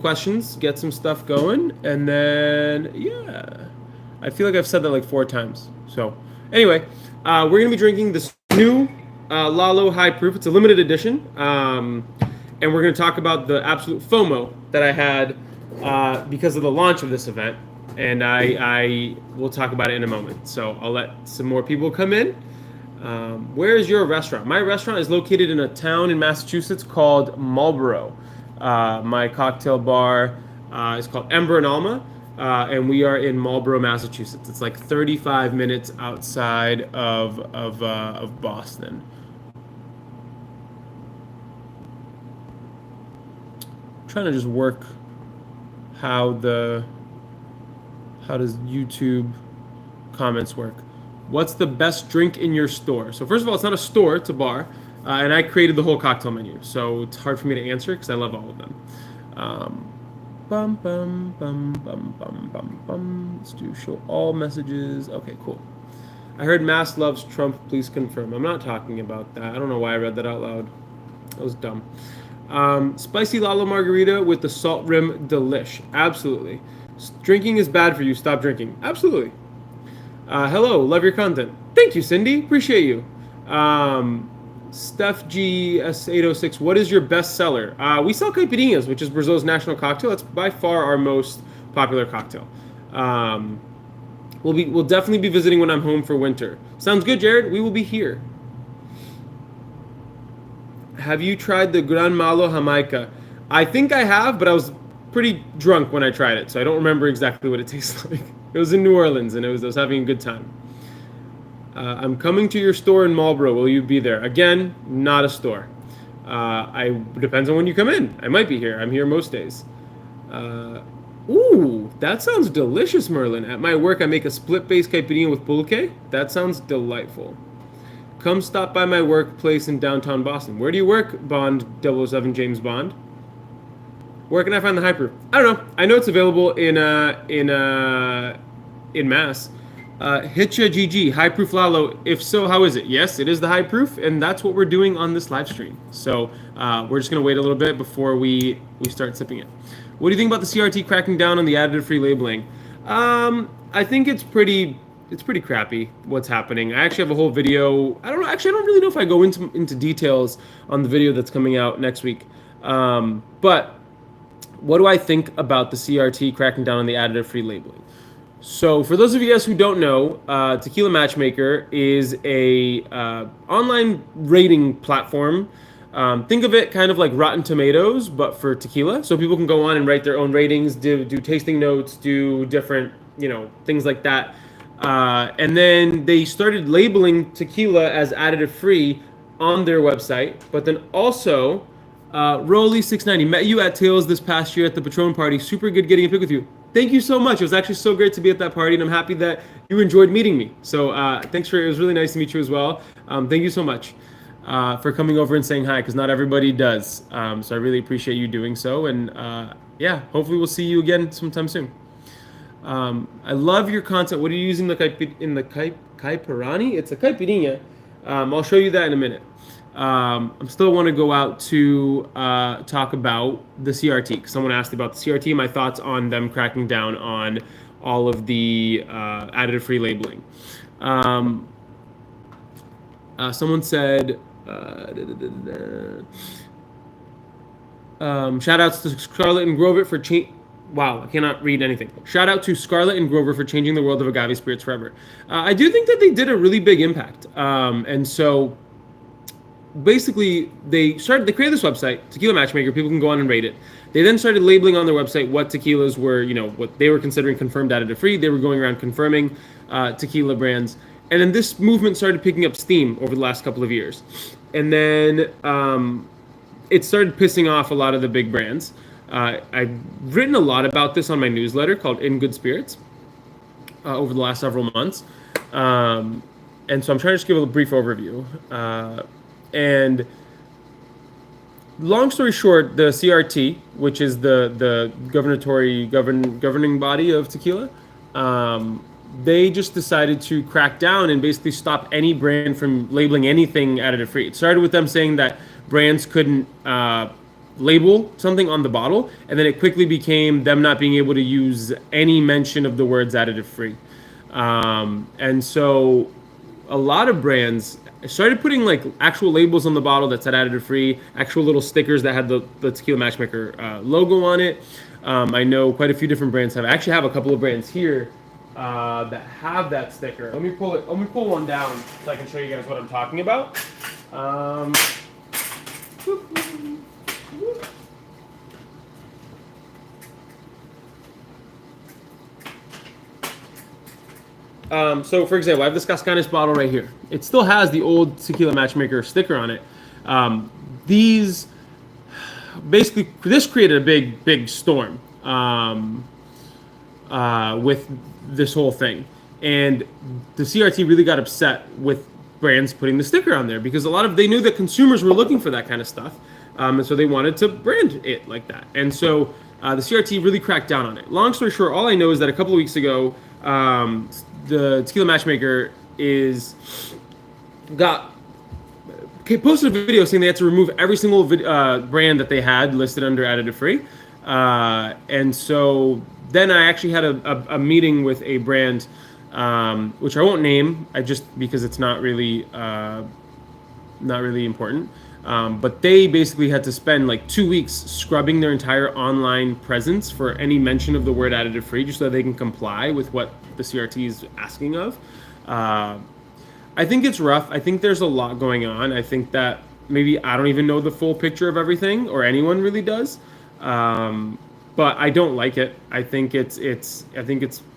questions, get some stuff going, and then yeah, I feel like I've said that like 4 times. So anyway, we're gonna be drinking this new Lalo High Proof. It's a limited edition, and we're gonna talk about the absolute FOMO that I had because of the launch of this event, and I will talk about it in a moment. So I'll let some more people come in. Where is your restaurant? My restaurant is located in a town in Massachusetts called Marlborough. My cocktail bar is called Ember and Alma, and we are in Marlborough, Massachusetts. It's like 35 minutes outside of Boston. I'm trying to just work how does YouTube comments work? What's the best drink in your store? So first of all, it's not a store, it's a bar. And I created the whole cocktail menu. So it's hard for me to answer because I love all of them. Bum, bum, bum, bum, bum, bum, bum. Let's do show all messages. Okay, cool. I heard Mass loves Trump. Please confirm. I'm not talking about that. I don't know why I read that out loud. That was dumb. Spicy Lalo Margarita with the salt rim delish. Absolutely. Drinking is bad for you. Stop drinking. Absolutely. Hello, love your content. Thank you, Cindy. Appreciate you. Steph GS806, what is your best seller? We sell caipirinhas, which is Brazil's national cocktail. That's by far our most popular cocktail. We'll definitely be visiting when I'm home for winter. Sounds good, Jared. We will be here. Have you tried the Gran Malo Jamaica? I think I have, but I was pretty drunk when I tried it, so I don't remember exactly what it tastes like. It was in New Orleans, and I was having a good time. I'm coming to your store in Marlborough. Will you be there? Again, not a store. Depends on when you come in. I might be here. I'm here most days. Ooh, that sounds delicious, Merlin. At my work, I make a split-based caipirinha with pulque. That sounds delightful. Come stop by my workplace in downtown Boston. Where do you work, Bond 007 James Bond? Where can I find the high proof? I don't know. I know it's available in Mass. Hitcha GG, high proof Lalo. If so, how is it? Yes, it is the high proof, and that's what we're doing on this live stream. So we're just gonna wait a little bit before we start sipping it. What do you think about the CRT cracking down on the additive-free labeling? I think it's pretty crappy what's happening. I actually have a whole video. I don't really know if I go into details on the video that's coming out next week. But what do I think about the CRT cracking down on the additive-free labeling? So for those of you guys who don't know, Tequila Matchmaker is a online rating platform. Think of it kind of like Rotten Tomatoes, but for tequila. So people can go on and write their own ratings, do tasting notes, do different, things like that. And then they started labeling tequila as additive-free on their website, but then also Rolly690 met you at Tails this past year at the Patron party. Super good getting a pic with you. Thank you so much. It was actually so great to be at that party, and I'm happy that you enjoyed meeting me. So it was really nice to meet you as well. Thank you so much for coming over and saying hi, because not everybody does. So I really appreciate you doing so, and yeah, hopefully we'll see you again sometime soon. I love your content. What are you using in the caipirinha? It's a caipirinha. I'll show you that in a minute. I still want to go out to talk about the CRT, because someone asked about the CRT, my thoughts on them cracking down on all of the additive-free labeling. Someone said, shout outs to Scarlett and Grover for wow, I cannot read anything. Shout out to Scarlett and Grover for changing the world of agave spirits forever. I do think that they did a really big impact. And so basically they created this website, Tequila Matchmaker. People can go on and rate it. They then started labeling on their website what tequilas were, what they were considering confirmed additive free. They were going around confirming tequila brands. And then this movement started picking up steam over the last couple of years. And then it started pissing off a lot of the big brands. I've written a lot about this on my newsletter called In Good Spirits over the last several months. And so I'm trying to just give a brief overview. And long story short, the CRT, which is the governing body of tequila, they just decided to crack down and basically stop any brand from labeling anything additive free. It started with them saying that brands couldn't label something on the bottle, and then it quickly became them not being able to use any mention of the words additive free. And so a lot of brands started putting like actual labels on the bottle that said additive free, actual little stickers that had the Tequila Matchmaker logo on it. I know quite a few different brands have. I actually have a couple of brands here that have that sticker. Let me pull one down so I can show you guys what I'm talking about. So, for example, I have this Cascanes bottle right here. It still has the old Tequila Matchmaker sticker on it. These basically, this created a big storm with this whole thing, and the CRT really got upset with brands putting the sticker on there because they knew that consumers were looking for that kind of stuff, and so they wanted to brand it like that. And so the CRT really cracked down on it. Long story short, all I know is that a couple of weeks ago, the Tequila Matchmaker posted a video saying they had to remove every single brand that they had listed under additive free. And so then I actually had a meeting with a brand, which I won't name, because it's not really important. But they basically had to spend like 2 weeks scrubbing their entire online presence for any mention of the word additive free, just so that they can comply with what the CRT is asking of. I think it's rough. I think there's a lot going on. I think that maybe I don't even know the full picture of everything, or anyone really does. But I don't like it. I think it's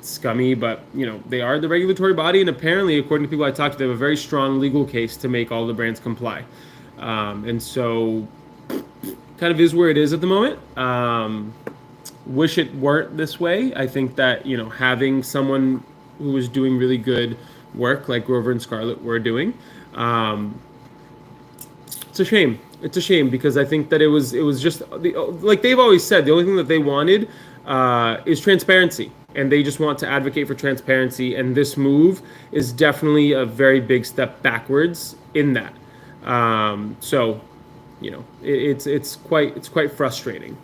scummy, but they are the regulatory body, and apparently, according to people I talked to, they have a very strong legal case to make all the brands comply. And so kind of is where it is at the moment. Wish it weren't this way. I think that, having someone who is doing really good work like Grover and Scarlett were doing, it's a shame. It's a shame because I think that it was just like they've always said, the only thing that they wanted is transparency, and they just want to advocate for transparency. And this move is definitely a very big step backwards in that. So, it's quite frustrating,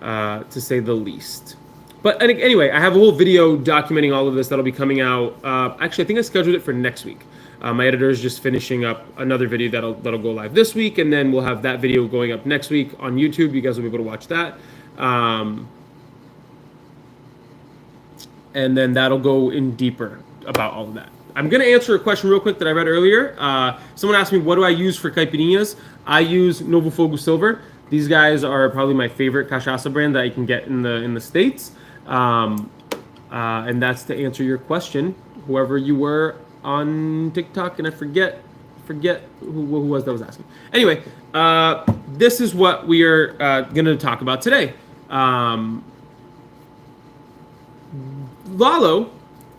to say the least. But anyway, I have a whole video documenting all of this that'll be coming out. Actually, I think I scheduled it for next week. My editor is just finishing up another video that'll go live this week, and then we'll have that video going up next week on YouTube. You guys will be able to watch that. And then that'll go in deeper about all of that. I'm going to answer a question real quick that I read earlier. Someone asked me, what do I use for caipirinhas? I use Novo Fogo Silver. These guys are probably my favorite cachaça brand that I can get in the States. And that's to answer your question, whoever you were on TikTok, and I forget who was that was asking. Anyway, this is what we are going to talk about today. Lalo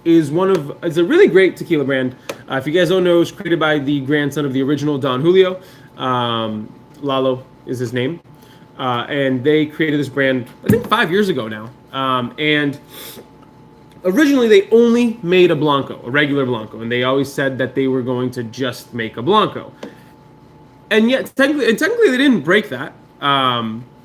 is a really great tequila brand. If you guys don't know, it's created by the grandson of the original Don Julio. Lalo is his name. And they created this brand, I think 5 years ago now. And originally they only made a regular Blanco. And they always said that they were going to just make a Blanco. And yet, technically they didn't break that.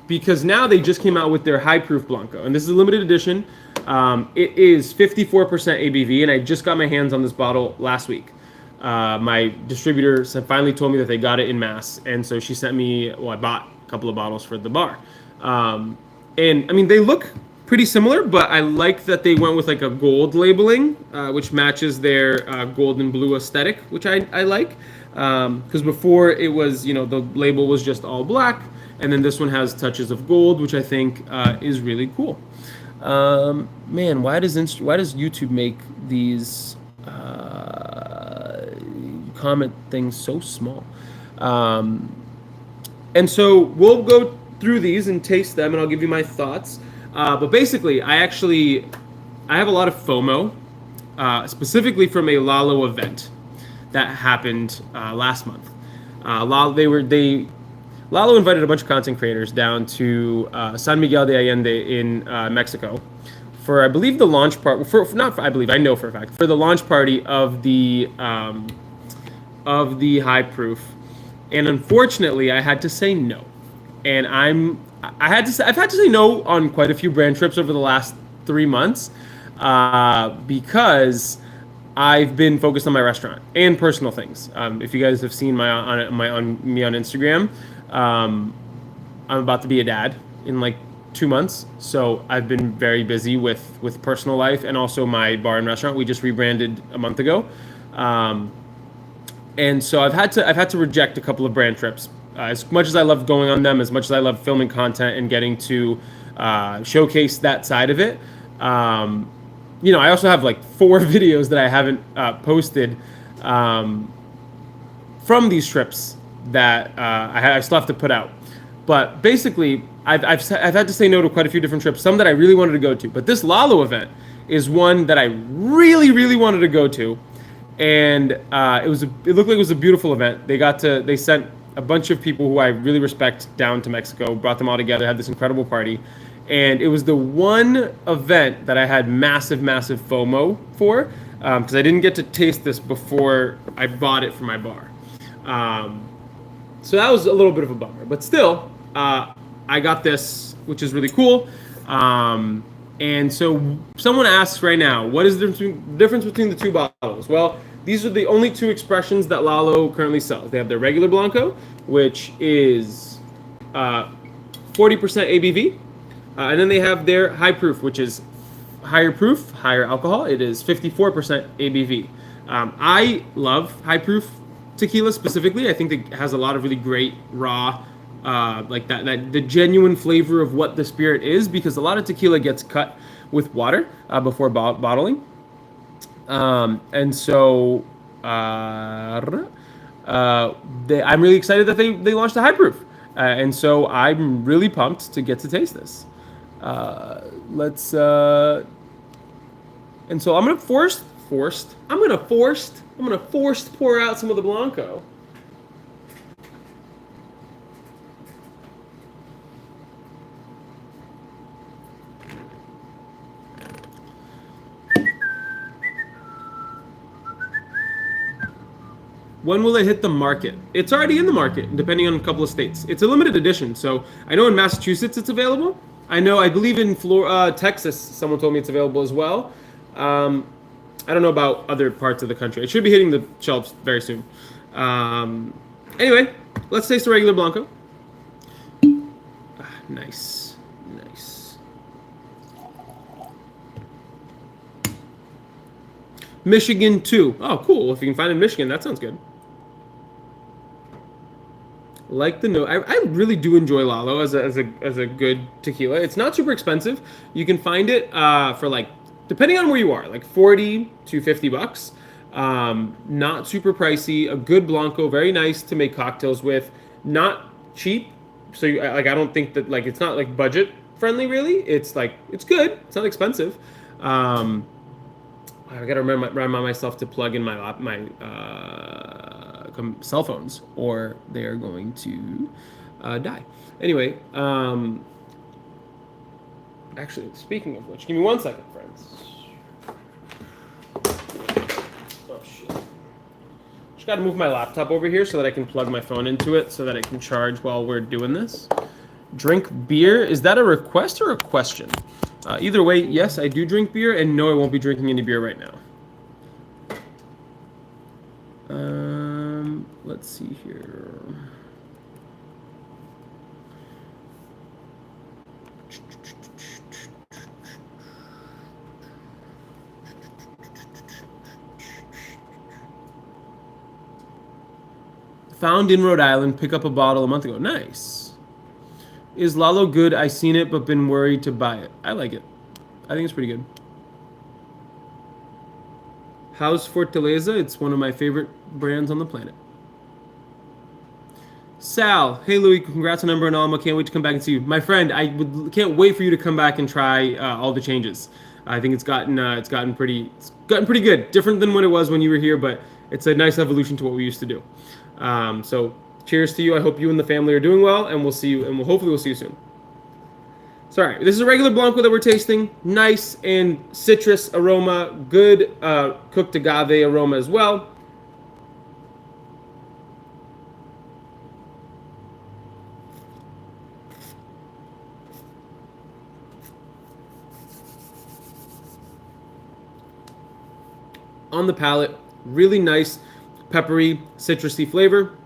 Because now they just came out with their high proof Blanco. And this is a limited edition. It is 54% ABV, and I just got my hands on this bottle last week. My distributor finally told me that they got it in mass, and so she sent me, I bought a couple of bottles for the bar. And I mean, they look pretty similar, but I like that they went with like a gold labeling, which matches their gold and blue aesthetic, which I like. Because before it was, the label was just all black, and then this one has touches of gold, which I think is really cool. Man, why does YouTube make these comment things so small? And so we'll go through these and taste them, and I'll give you my thoughts. But basically, I have a lot of FOMO, specifically from a Lalo event that happened last month. Lalo invited a bunch of content creators down to San Miguel de Allende in Mexico for, I believe, the launch part. I know for a fact, for the launch party of the high proof. And unfortunately, I had to say no. And I'm I've had to say no on quite a few brand trips over the last 3 months because I've been focused on my restaurant and personal things. If you guys have seen on me on Instagram, um, I'm about to be a dad in like 2 months, so I've been very busy with personal life and also my bar and restaurant. We just rebranded a month ago, um, and so I've had to reject a couple of brand trips. As much as I love going on them, as much as I love filming content and getting to showcase that side of it, um, I also have like 4 videos that I haven't posted um, from these trips that I still have to put out. But basically, I've had to say no to quite a few different trips, some that I really wanted to go to. But this Lalo event is one that I really, really wanted to go to, and it looked like it was a beautiful event. They sent a bunch of people who I really respect down to Mexico, brought them all together, had this incredible party, and it was the one event that I had massive, massive FOMO for because I didn't get to taste this before I bought it for my bar. So that was a little bit of a bummer, but still, I got this, which is really cool. And so someone asks right now, what is the difference between the two bottles? Well, these are the only two expressions that Lalo currently sells. They have their regular Blanco, which is 40% ABV, and then they have their high proof, which is higher proof, higher alcohol. It is 54% ABV. I love high proof tequila specifically. I think it has a lot of really great raw, like that the genuine flavor of what the spirit is, because a lot of tequila gets cut with water before bottling. And so I'm really excited that they launched a high proof. And so I'm really pumped to get to taste this. Let's and so I'm gonna forced pour out some of the Blanco. When will it hit the market? It's already in the market, depending on a couple of states. It's a limited edition, so I know in Massachusetts it's available. I believe in Texas, someone told me it's available as well. I don't know about other parts of the country. It should be hitting the shelves very soon. Anyway, let's taste the regular Blanco. Nice. Michigan 2. Oh, cool. If you can find it in Michigan, that sounds good. Like the note, I really do enjoy Lalo as a good tequila. It's not super expensive. You can find it for like, depending on where you are, like 40 to 50 bucks. Not super pricey. A good Blanco, very nice to make cocktails with. Not cheap. So I don't think that, like, it's not like budget friendly really. It's like, it's good. It's not expensive. I gotta remind myself to plug in my cell phones, or they are going to die. Anyway, actually, speaking of which, give me 1 second, friends. Oh shit! Just gotta move my laptop over here so that I can plug my phone into it so that it can charge while we're doing this. Drink beer? Is that a request or a question? Either way, yes, I do drink beer, and no, I won't be drinking any beer right now. Let's see here. Found in Rhode Island, pick up a bottle a month ago. Nice. Is Lalo good? I seen it, but been worried to buy it. I like it. I think it's pretty good. How's Fortaleza? It's one of my favorite brands on the planet. Sal, hey Louis, congrats on number and Alma. Can't wait to come back and see you, my friend. Can't wait for you to come back and try all the changes. I think it's gotten pretty good. Different than what it was when you were here, but it's a nice evolution to what we used to do. So cheers to you. I hope you and the family are doing well, and we'll see you. And hopefully we'll see you soon. Sorry, this is a regular Blanco that we're tasting. Nice and citrus aroma, good cooked agave aroma as well. on the palate. Really nice, peppery, citrusy flavor.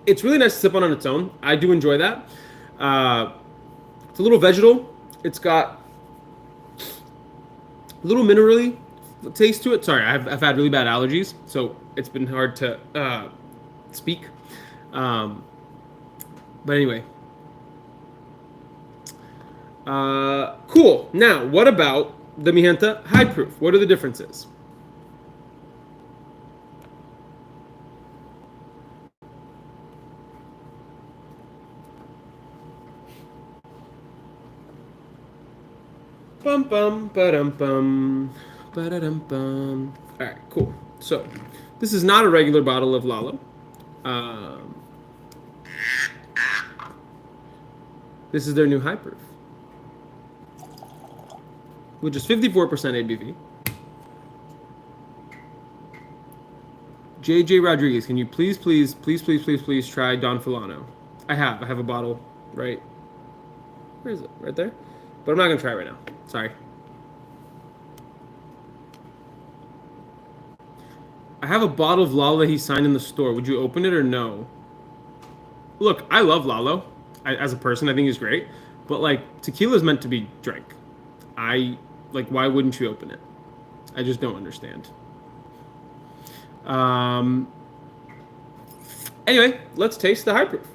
It's really nice to sip on its own. I do enjoy that. It's a little vegetal. It's got a little minerally taste to it. Sorry, I've had really bad allergies, so it's been hard to speak. Um, but anyway, cool. Now, what about the Mi Gente High Proof? What are the differences? Bum bum ba-dum bum ba-da-dum bum. All right, cool. So, this is not a regular bottle of Lalo. Um, this is their new high proof, which is 54% ABV. JJ Rodriguez, can you please try Don Fulano? I have a bottle right. Where is it? Right there. But I'm not gonna try it right now. Sorry. I have a bottle of Lalo he signed in the store. Would you open it or no? Look, I love Lalo. As a person, I think he's great. But like, tequila is meant to be drank. I like. Why wouldn't you open it? I just don't understand. Um. Anyway, let's taste the high proof.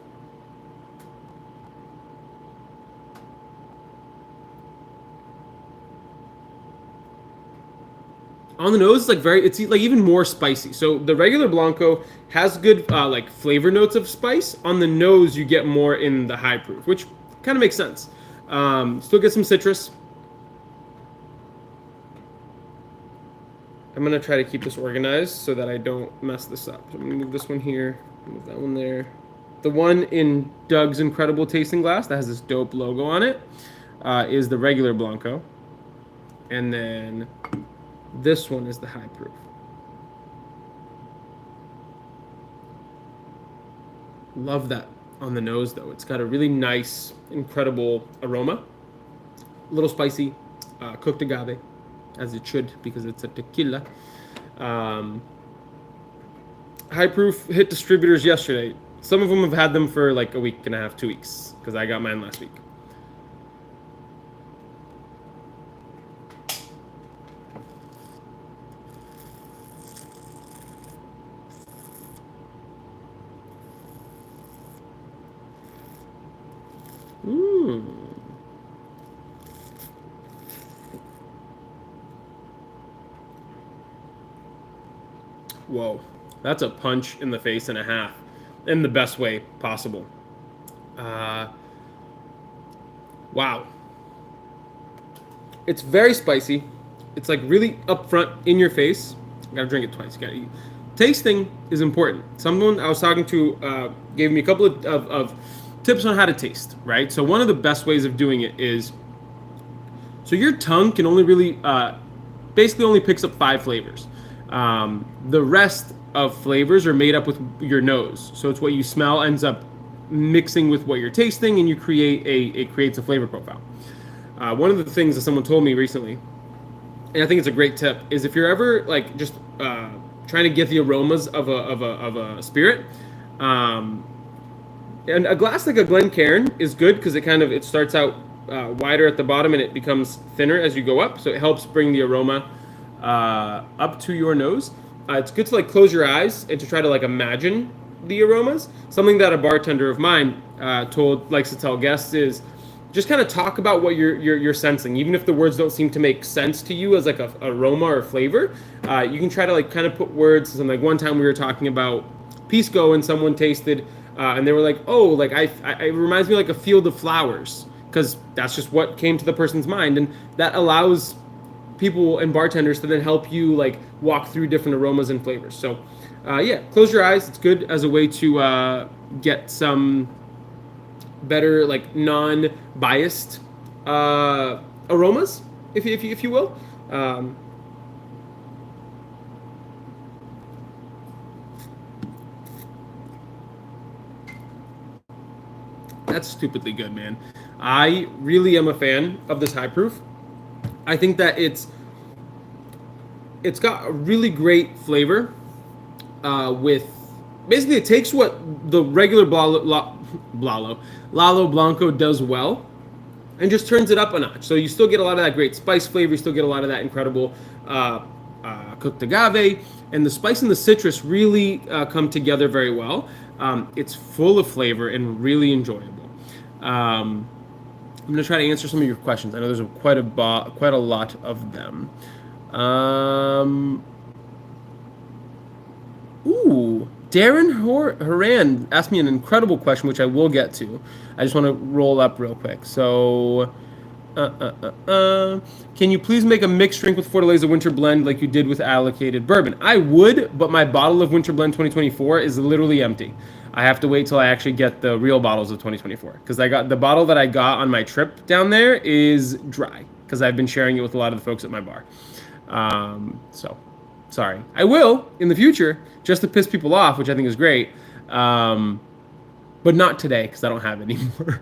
On the nose, it's like it's like even more spicy. So the regular Blanco has good like flavor notes of spice. On the nose, you get more in the high proof, which kind of makes sense. Still get some citrus. I'm gonna try to keep this organized so that I don't mess this up. So I'm gonna move this one here, move that one there. The one in Doug's incredible tasting glass that has this dope logo on it is the regular Blanco, and then this one is the high proof. Love that on the nose though. It's got a really nice, incredible aroma. A little spicy, cooked agave, as it should because it's a tequila. High proof hit distributors yesterday. Some of them have had them for like a week and a half, 2 weeks, because I got mine last week. Whoa, that's a punch in the face and a half, in the best way possible. Wow. It's very spicy. It's like really upfront in your face. I gotta drink it twice. You gotta eat. Tasting is important. Someone I was talking to gave me a couple of tips on how to taste, right? So one of the best ways of doing it is, so your tongue can only really, basically only picks up 5 flavors. The rest of flavors are made up with your nose. So it's what you smell ends up mixing with what you're tasting, and you create it creates a flavor profile. One of the things that someone told me recently, and I think it's a great tip, is if you're ever like just trying to get the aromas of a spirit, and a glass like a Glencairn is good because it starts out wider at the bottom and it becomes thinner as you go up, so it helps bring the aroma up to your nose. It's good to like close your eyes and to try to like imagine the aromas. Something that a bartender of mine likes to tell guests is just kind of talk about what you're sensing, even if the words don't seem to make sense to you as like a aroma or flavor. You can try to like kind of put words. And like one time we were talking about pisco and someone tasted and they were like, oh, like it reminds me like a field of flowers, because that's just what came to the person's mind, and that allows people and bartenders to then help you like walk through different aromas and flavors. So yeah, close your eyes. It's good as a way to get some better like non-biased aromas, if you will. That's stupidly good, man. I really am a fan of this high proof. I think that it's it's got a really great flavor with basically it takes what the regular Lalo Blanco does well and just turns it up a notch. So you still get a lot of that great spice flavor. You still get a lot of that incredible cooked agave, and the spice and the citrus really come together very well. It's full of flavor and really enjoyable. I'm going to try to answer some of your questions. I know there's quite a lot of them. Darren Horan asked me an incredible question, which I will get to. I just want to roll up real quick. So, can you please make a mixed drink with Fortaleza Winter Blend like you did with allocated bourbon? I would, but my bottle of Winter Blend 2024 is literally empty. I have to wait till I actually get the real bottles of 2024 because I got the bottle that I got on my trip down there is dry because I've been sharing it with a lot of the folks at my bar. So, sorry. I will in the future just to piss people off, which I think is great, but not today because I don't have any more.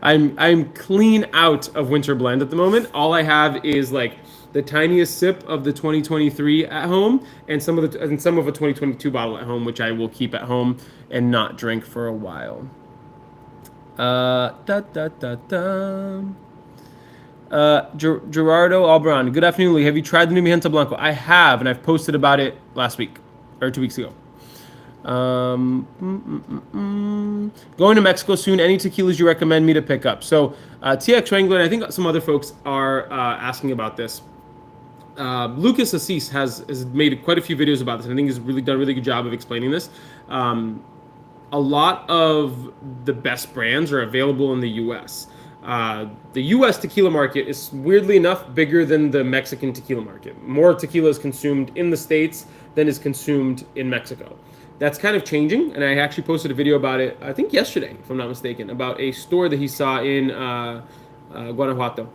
I'm clean out of Winter Blend at the moment. All I have is like the tiniest sip of the 2023 at home and some of a 2022 bottle at home, which I will keep at home and not drink for a while. Gerardo Albron, good afternoon, Lee. Have you tried the new Mijenta Blanco? I have, and I've posted about it last week or 2 weeks ago. Going to Mexico soon. Any tequilas you recommend me to pick up? So TX Wrangler, and I think some other folks are asking about this. Lucas Assis has made quite a few videos about this, and I think he's really done a really good job of explaining this. A lot of the best brands are available in the U.S. The U.S. tequila market is weirdly enough bigger than the Mexican tequila market. More tequila is consumed in the States than is consumed in Mexico. That's kind of changing, and I actually posted a video about it, I think yesterday, if I'm not mistaken, about a store that he saw in Guanajuato.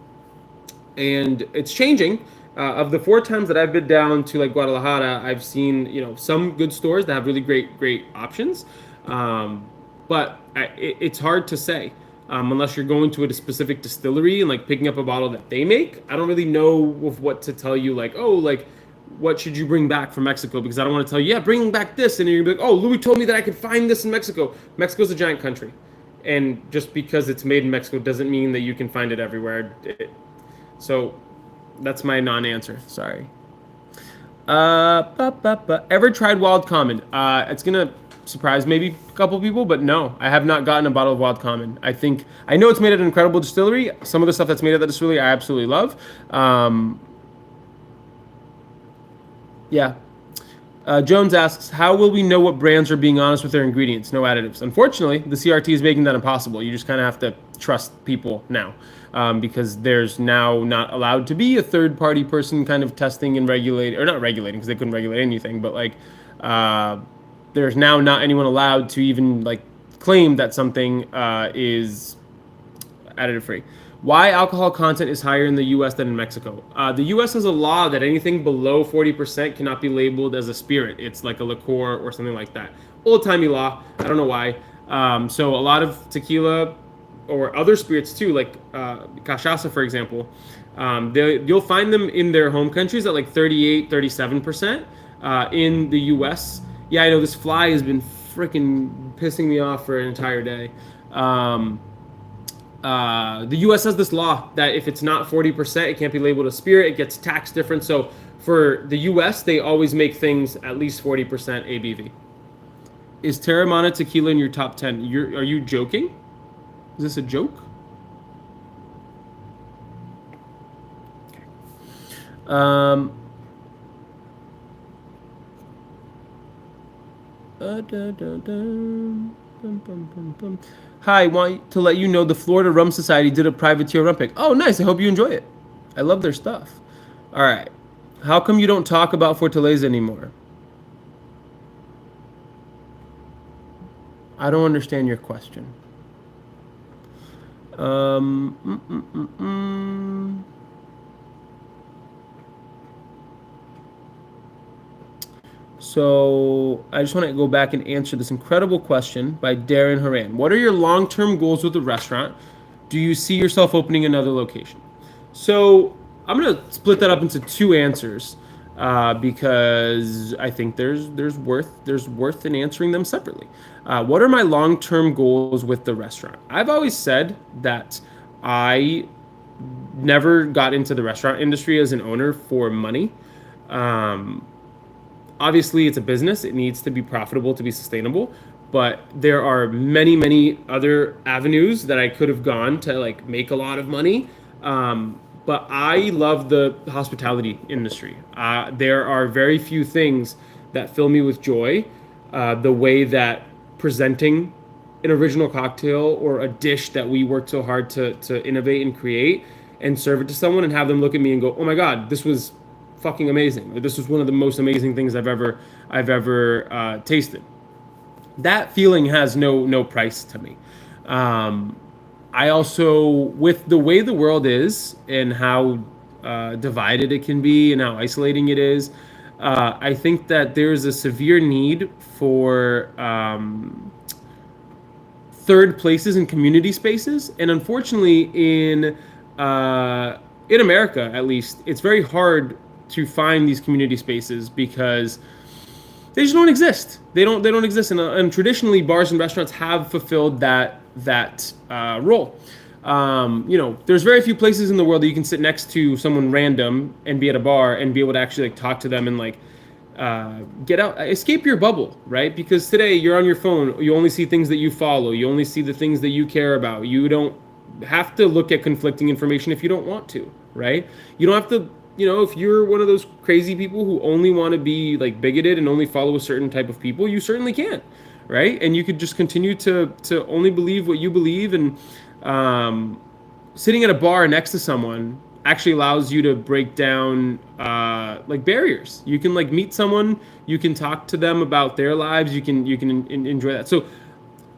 And it's changing. Of the 4 times that I've been down to like Guadalajara, I've seen some good stores that have really great options, but it's hard to say unless you're going to a specific distillery and like picking up a bottle that they make. I don't really know of what to tell you, what should you bring back from Mexico? Because I don't want to tell you, bring back this. And you're going to be like, oh, Louis told me that I could find this in Mexico. Mexico's a giant country. And just because it's made in Mexico doesn't mean that you can find it everywhere. So that's my non-answer. Sorry. Ever tried Wild Common? It's going to surprise maybe a couple people, but no, I have not gotten a bottle of Wild Common. I know it's made at an incredible distillery. Some of the stuff that's made at the distillery I absolutely love. Yeah. Jones asks, how will we know what brands are being honest with their ingredients? No additives. Unfortunately, the CRT is making that impossible. You just kind of have to trust people now because there's now not allowed to be a third-party person kind of testing and regulating, or not regulating because they couldn't regulate anything, but there's now not anyone allowed to even claim that something is additive-free. Why alcohol content is higher in the U.S. than in Mexico? The U.S. has a law that anything below 40% cannot be labeled as a spirit. It's like a liqueur or something like that. Old-timey law. I don't know why. So a lot of tequila or other spirits too, like cachaça, for example, you'll find them in their home countries at 38, 37%. In the U.S., yeah, I know this fly has been freaking pissing me off for an entire day. The U.S. has this law that if it's not 40%, it can't be labeled a spirit. It gets taxed different. So for the U.S., they always make things at least 40% ABV. Is Terramana tequila in your top 10? Are you joking? Is this a joke? Okay. Hi, want to let you know the Florida Rum Society did a privateer rum pick. Oh, nice. I hope you enjoy it. I love their stuff. All right. How come you don't talk about Fortaleza anymore? I don't understand your question. So I just want to go back and answer this incredible question by Darren Horan. What are your long-term goals with the restaurant? Do you see yourself opening another location? So I'm going to split that up into 2 answers. because I think there's worth in answering them separately. What are my long-term goals with the restaurant? I've always said that I never got into the restaurant industry as an owner for money. Um, Obviously, it's a business; it needs to be profitable to be sustainable. But there are many, many other avenues that I could have gone to like make a lot of money. But I love the hospitality industry. There are very few things that fill me with joy. The way that presenting an original cocktail or a dish that we worked so hard to innovate and create and serve it to someone and have them look at me and go, "Oh my God, this was fucking amazing! Or, this was one of the most amazing things I've ever tasted." That feeling has no price to me. Um, I also, with the way the world is and how divided it can be and how isolating it is, I think that there's a severe need for third places in community spaces, and unfortunately, in America at least, it's very hard to find these community spaces because they just don't exist. They don't exist, and traditionally bars and restaurants have fulfilled that role. There's very few places in the world that you can sit next to someone random and be at a bar and be able to actually like talk to them and like get out, escape your bubble, right? Because today you're on your phone, you only see things that you follow, you only see the things that you care about. You don't have to look at conflicting information if you don't want to, right? You don't have to, if you're one of those crazy people who only want to be like bigoted and only follow a certain type of people, you certainly can, right? And you could just continue to only believe what you believe, and sitting at a bar next to someone actually allows you to break down like barriers. You can like meet someone, you can talk to them about their lives, you can enjoy that. So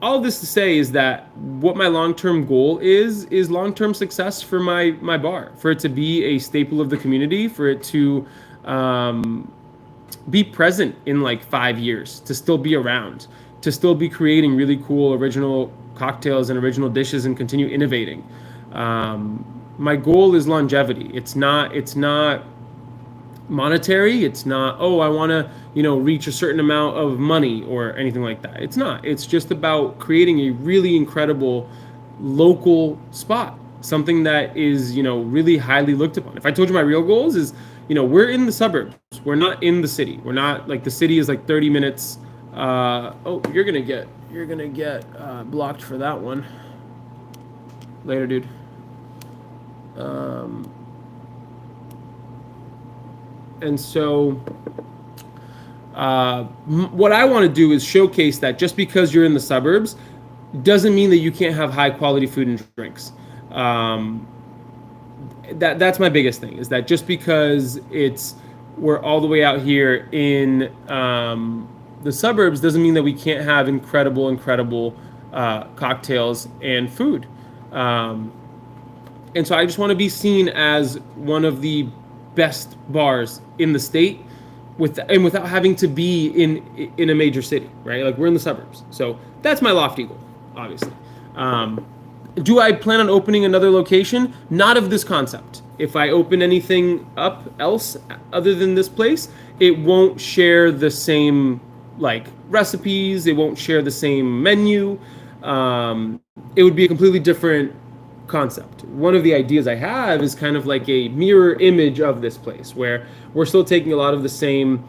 all of this to say is that what my long-term goal is long-term success for my bar, for it to be a staple of the community, for it to be present in like 5 years, to still be around, to still be creating really cool original cocktails and original dishes and continue innovating. My goal is longevity. It's not monetary. It's not, oh, I want to, reach a certain amount of money or anything like that. It's not. It's just about creating a really incredible local spot, something that is, really highly looked upon. If I told you my real goals is, we're in the suburbs. We're not in the city. We're not like, the city is like 30 minutes. Oh, you're going to get blocked for that one. Later, dude. And so what I want to do is showcase that just because you're in the suburbs doesn't mean that you can't have high quality food and drinks. That's my biggest thing, is that just because we're all the way out here in the suburbs doesn't mean that we can't have incredible cocktails and food. And so I just want to be seen as one of the best bars in the state, without having to be in a major city, right? Like, we're in the suburbs. So that's my lofty goal, obviously. Do I plan on opening another location? Not of this concept. If I open anything up else other than this place, it won't share the same like recipes. It won't share the same menu. It would be a completely different concept. One of the ideas I have is kind of like a mirror image of this place, where we're still taking a lot of the same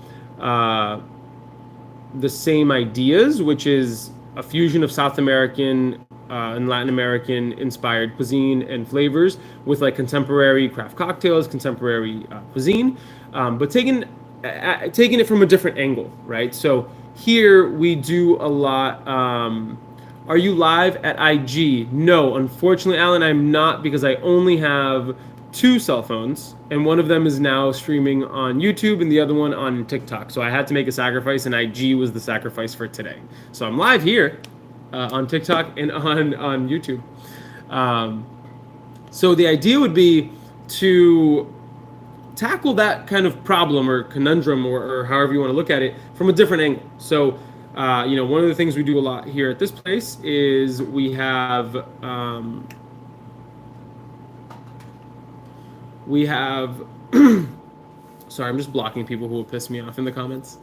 ideas, which is a fusion of South American and Latin American inspired cuisine and flavors with like contemporary craft cocktails, contemporary cuisine, but taking it from a different angle, right? So here we do a lot. Are you live at IG? No, unfortunately, Alan, I'm not, because I only have 2 cell phones, and one of them is now streaming on YouTube and the other one on TikTok. So I had to make a sacrifice, and IG was the sacrifice for today. So I'm live here on TikTok and on YouTube. So the idea would be to tackle that kind of problem or conundrum, or however you want to look at it, from a different angle. So one of the things we do a lot here at this place is we have Sorry, I'm just blocking people who will piss me off in the comments.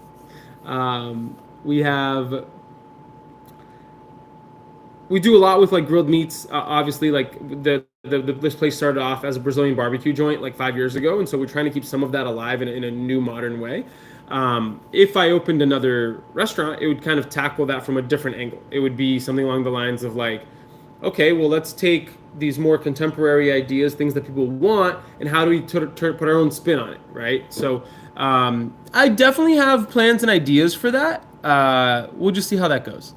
We have we do a lot with like grilled meats. Obviously, like this place started off as a Brazilian barbecue joint like 5 years ago, and so we're trying to keep some of that alive in a new modern way. If I opened another restaurant, it would kind of tackle that from a different angle. It would be something along the lines of like, okay, well, let's take these more contemporary ideas, things that people want, and how do we put our own spin on it, right? So I definitely have plans and ideas for that. We'll just see how that goes.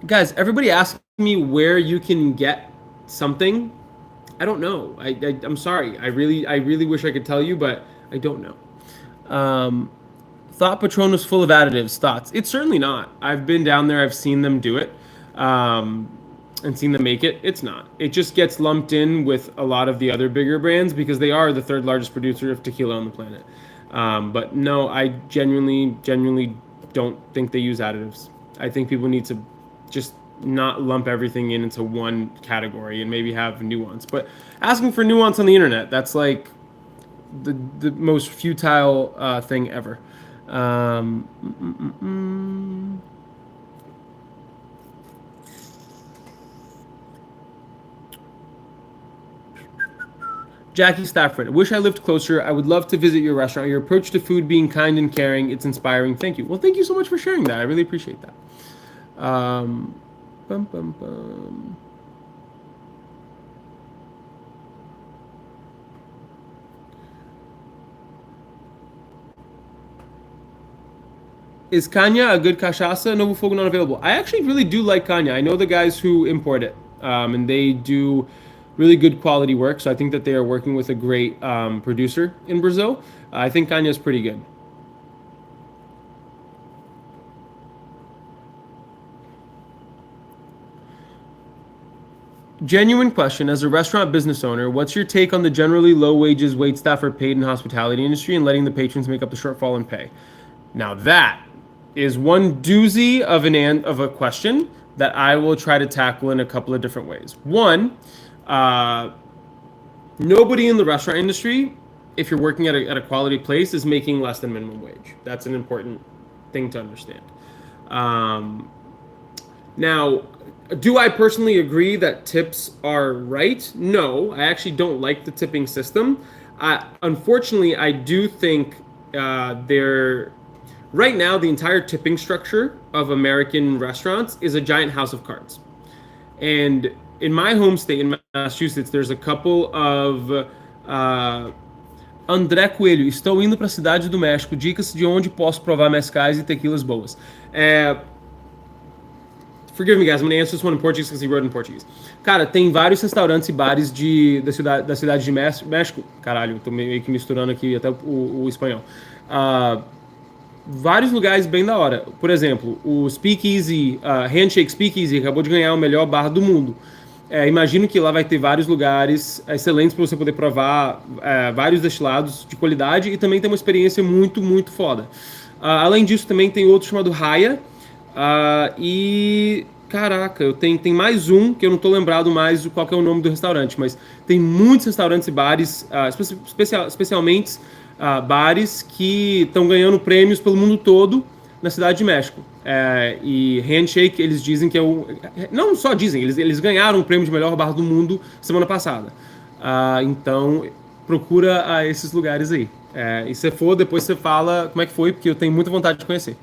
Guys, everybody asks me where you can get something. I don't know. I'm sorry. I really wish I could tell you, but I don't know. Thought Patron was full of additives. Thoughts? It's certainly not. I've been down there. I've seen them do it, and seen them make it. It's not. It just gets lumped in with a lot of the other bigger brands because they are the third largest producer of tequila on the planet. But no, I genuinely don't think they use additives. I think people need to just not lump everything into one category and maybe have nuance. But asking for nuance on the internet, that's like the most futile thing ever. Um, mm, mm, mm. Jackie Stafford, I wish I lived closer. I would love to visit your restaurant. Your approach to food being kind and caring, it's inspiring. Thank you. Well, thank you so much for sharing that. I really appreciate that. Bum, bum, bum. Is Kanya a good cachaça? Novo Fogo not available. I actually really do like Kanya. I know the guys who import it, and they do really good quality work. So I think that they are working with a great producer in Brazil. I think Kanya is pretty good. Genuine question: as a restaurant business owner, what's your take on the generally low wages wait staff are paid in the hospitality industry and letting the patrons make up the shortfall in pay? Now that is one doozy of a question that I will try to tackle in a couple of different ways. One, nobody in the restaurant industry, if you're working at a quality place, is making less than minimum wage. That's an important thing to understand. Now, do I personally agree that tips are right? No, I actually don't like the tipping system. Unfortunately, I do think they're right now the entire tipping structure of American restaurants is a giant house of cards. And in my home state in Massachusetts, there's a couple of André Coelho, estou indo para a cidade do México. Dicas de onde posso provar mescais e tequilas boas. Forgive me, guys. I'm going to answer this one in Portuguese because he wrote in Portuguese. Cara, tem vários restaurantes e bares da cidade de México. Caralho, tô meio que misturando aqui até o espanhol. Vários lugares bem da hora. Por exemplo, o Speakeasy, Handshake Speakeasy, acabou de ganhar o melhor bar do mundo. Imagino que lá vai ter vários lugares excelentes para você poder provar vários destilados de qualidade e também tem uma experiência muito, muito foda. Além disso, também tem outro chamado Raya. E caraca, tem mais um que eu não tô lembrado mais qual que é o nome do restaurante, mas tem muitos restaurantes e bares, especialmente bares que estão ganhando prêmios pelo mundo todo na cidade de México. E Handshake, eles dizem que é o... Não só dizem, eles ganharam o prêmio de melhor bar do mundo semana passada. Então, procura esses lugares aí. E se for, depois você fala como é que foi, porque eu tenho muita vontade de conhecer.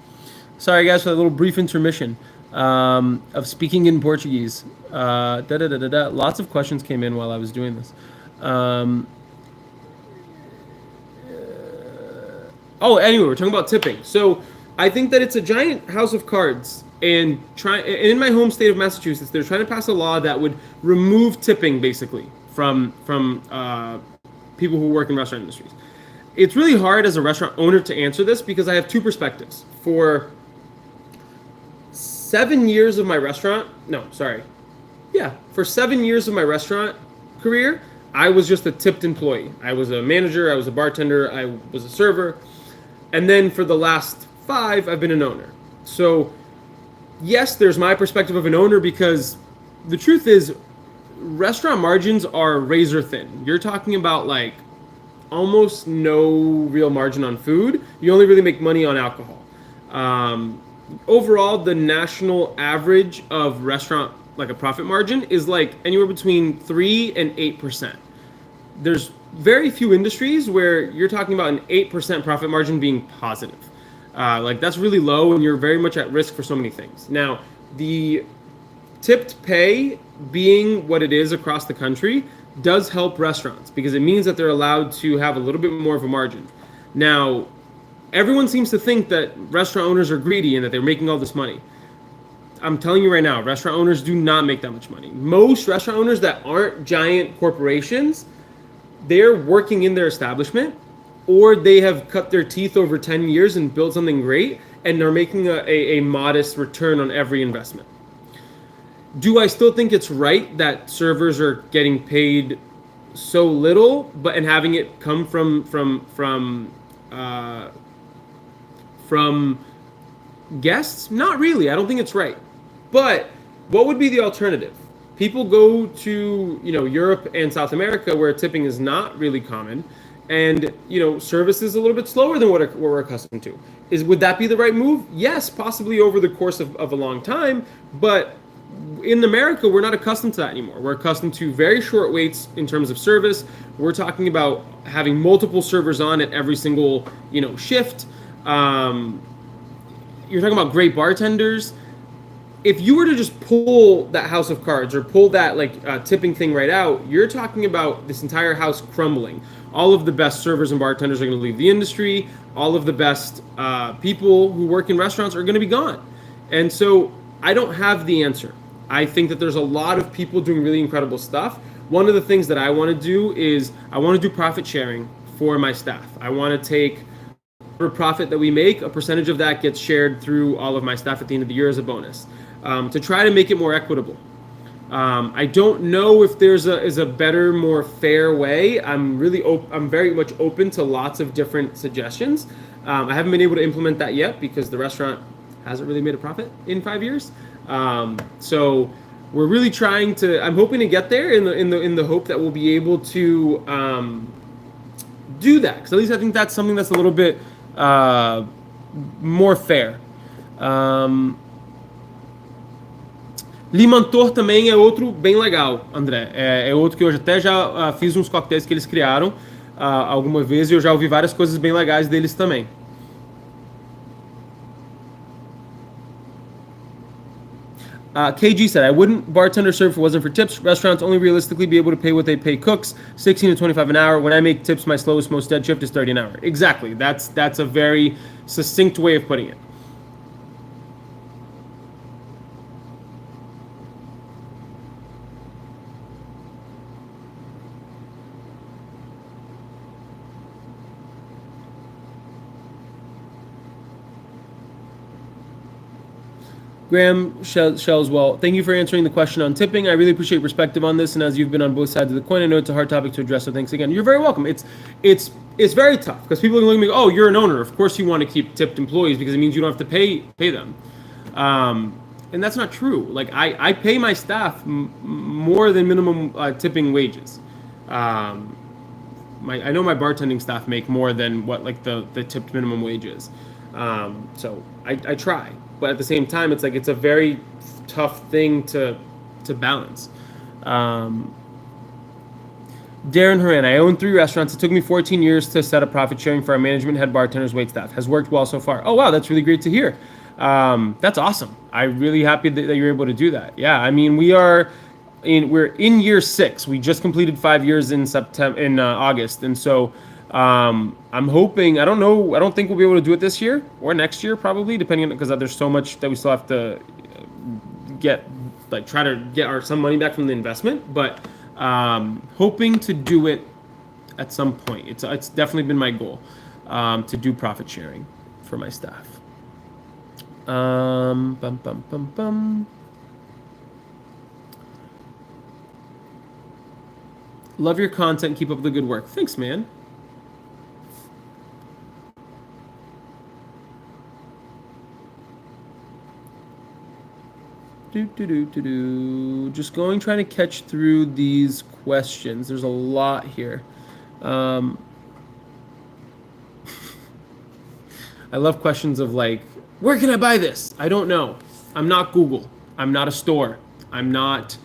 Sorry, guys, for a little brief intermission of speaking in Portuguese. Lots of questions came in while I was doing this. Anyway, we're talking about tipping. So I think that it's a giant house of cards. And in my home state of Massachusetts, they're trying to pass a law that would remove tipping, basically, from people who work in restaurant industries. It's really hard as a restaurant owner to answer this because I have two perspectives. For 7 years of my restaurant, for 7 years of my restaurant career, I was just a tipped employee. I was a manager, I was a bartender, I was a server. And then for the last 5, I've been an owner. So yes, there's my perspective of an owner because the truth is restaurant margins are razor thin. You're talking about like almost no real margin on food. You only really make money on alcohol. Um, Overall, the national average of restaurant like a profit margin is like anywhere between 3 and 8%. There's very few industries where you're talking about an 8% profit margin being positive. Like that's really low, and you're very much at risk for so many things. Now, the tipped pay being what it is across the country does help restaurants because it means that they're allowed to have a little bit more of a margin. Now, everyone seems to think that restaurant owners are greedy and that they're making all this money. I'm telling you right now, restaurant owners do not make that much money. Most restaurant owners that aren't giant corporations, they're working in their establishment or they have cut their teeth over 10 years and built something great and they're making a modest return on every investment. Do I still think it's right that servers are getting paid so little, but and having it come from guests? Not really. I don't think it's right. But what would be the alternative? People go to Europe and South America where tipping is not really common, and service is a little bit slower than what we're accustomed to. Would that be the right move? Yes, possibly over the course of a long time, but in America, we're not accustomed to that anymore. We're accustomed to very short waits in terms of service. We're talking about having multiple servers on at every single shift. You're talking about great bartenders. If you were to just pull that house of cards or pull that tipping thing right out, you're talking about this entire house crumbling. All of the best servers and bartenders are going to leave the industry. All of the best people who work in restaurants are going to be gone. And so I don't have the answer. I think that there's a lot of people doing really incredible stuff. One of the things that I want to do is I want to do profit sharing for my staff. I want to take whatever profit that we make, a percentage of that gets shared through all of my staff at the end of the year as a bonus, to try to make it more equitable. I don't know if there's a better, more fair way. I'm very much open to lots of different suggestions. I haven't been able to implement that yet because the restaurant hasn't really made a profit in 5 years. So we're really trying to. I'm hoping to get there in the hope that we'll be able to do that. Because at least I think that's something that's a little bit more fair. Limantor também é outro bem legal, André. É outro que eu até já fiz uns coquetéis que eles criaram alguma vez e eu já ouvi várias coisas bem legais deles também. KG said, I wouldn't bartender serve if it wasn't for tips. Restaurants only realistically be able to pay what they pay cooks, 16 to 25 an hour. When I make tips, my slowest, most dead shift is 30 an hour. Exactly. That's a very succinct way of putting it. Graham Shells, well, thank you for answering the question on tipping. I really appreciate your perspective on this, and as you've been on both sides of the coin, I know it's a hard topic to address, so thanks again. You're very welcome. It's very tough, because people are looking at me, oh, you're an owner. Of course you want to keep tipped employees, because it means you don't have to pay them. And that's not true. Like, I pay my staff more than minimum tipping wages. I know my bartending staff make more than what, like, the tipped minimum wage is. So I try. But at the same time, it's a very tough thing to balance. Darren Horan, I own 3 restaurants. It took me 14 years to set up profit sharing for our management, head bartenders, wait staff. Has worked well so far. Oh, wow, that's really great to hear. That's awesome. I'm really happy that you're able to do that. Yeah, I mean, we're in year 6. We just completed 5 years in August, and so I'm hoping. I don't know. I don't think we'll be able to do it this year or next year, probably, depending on, because there's so much that we still have to try to get some money back from the investment. But hoping to do it at some point. It's definitely been my goal to do profit sharing for my staff. Love your content. Keep up the good work. Thanks, man. Just going, trying to catch through these questions. There's a lot here. Um, I love questions of like, where can I buy this? I don't know. I'm not Google. I'm not a store. I'm not.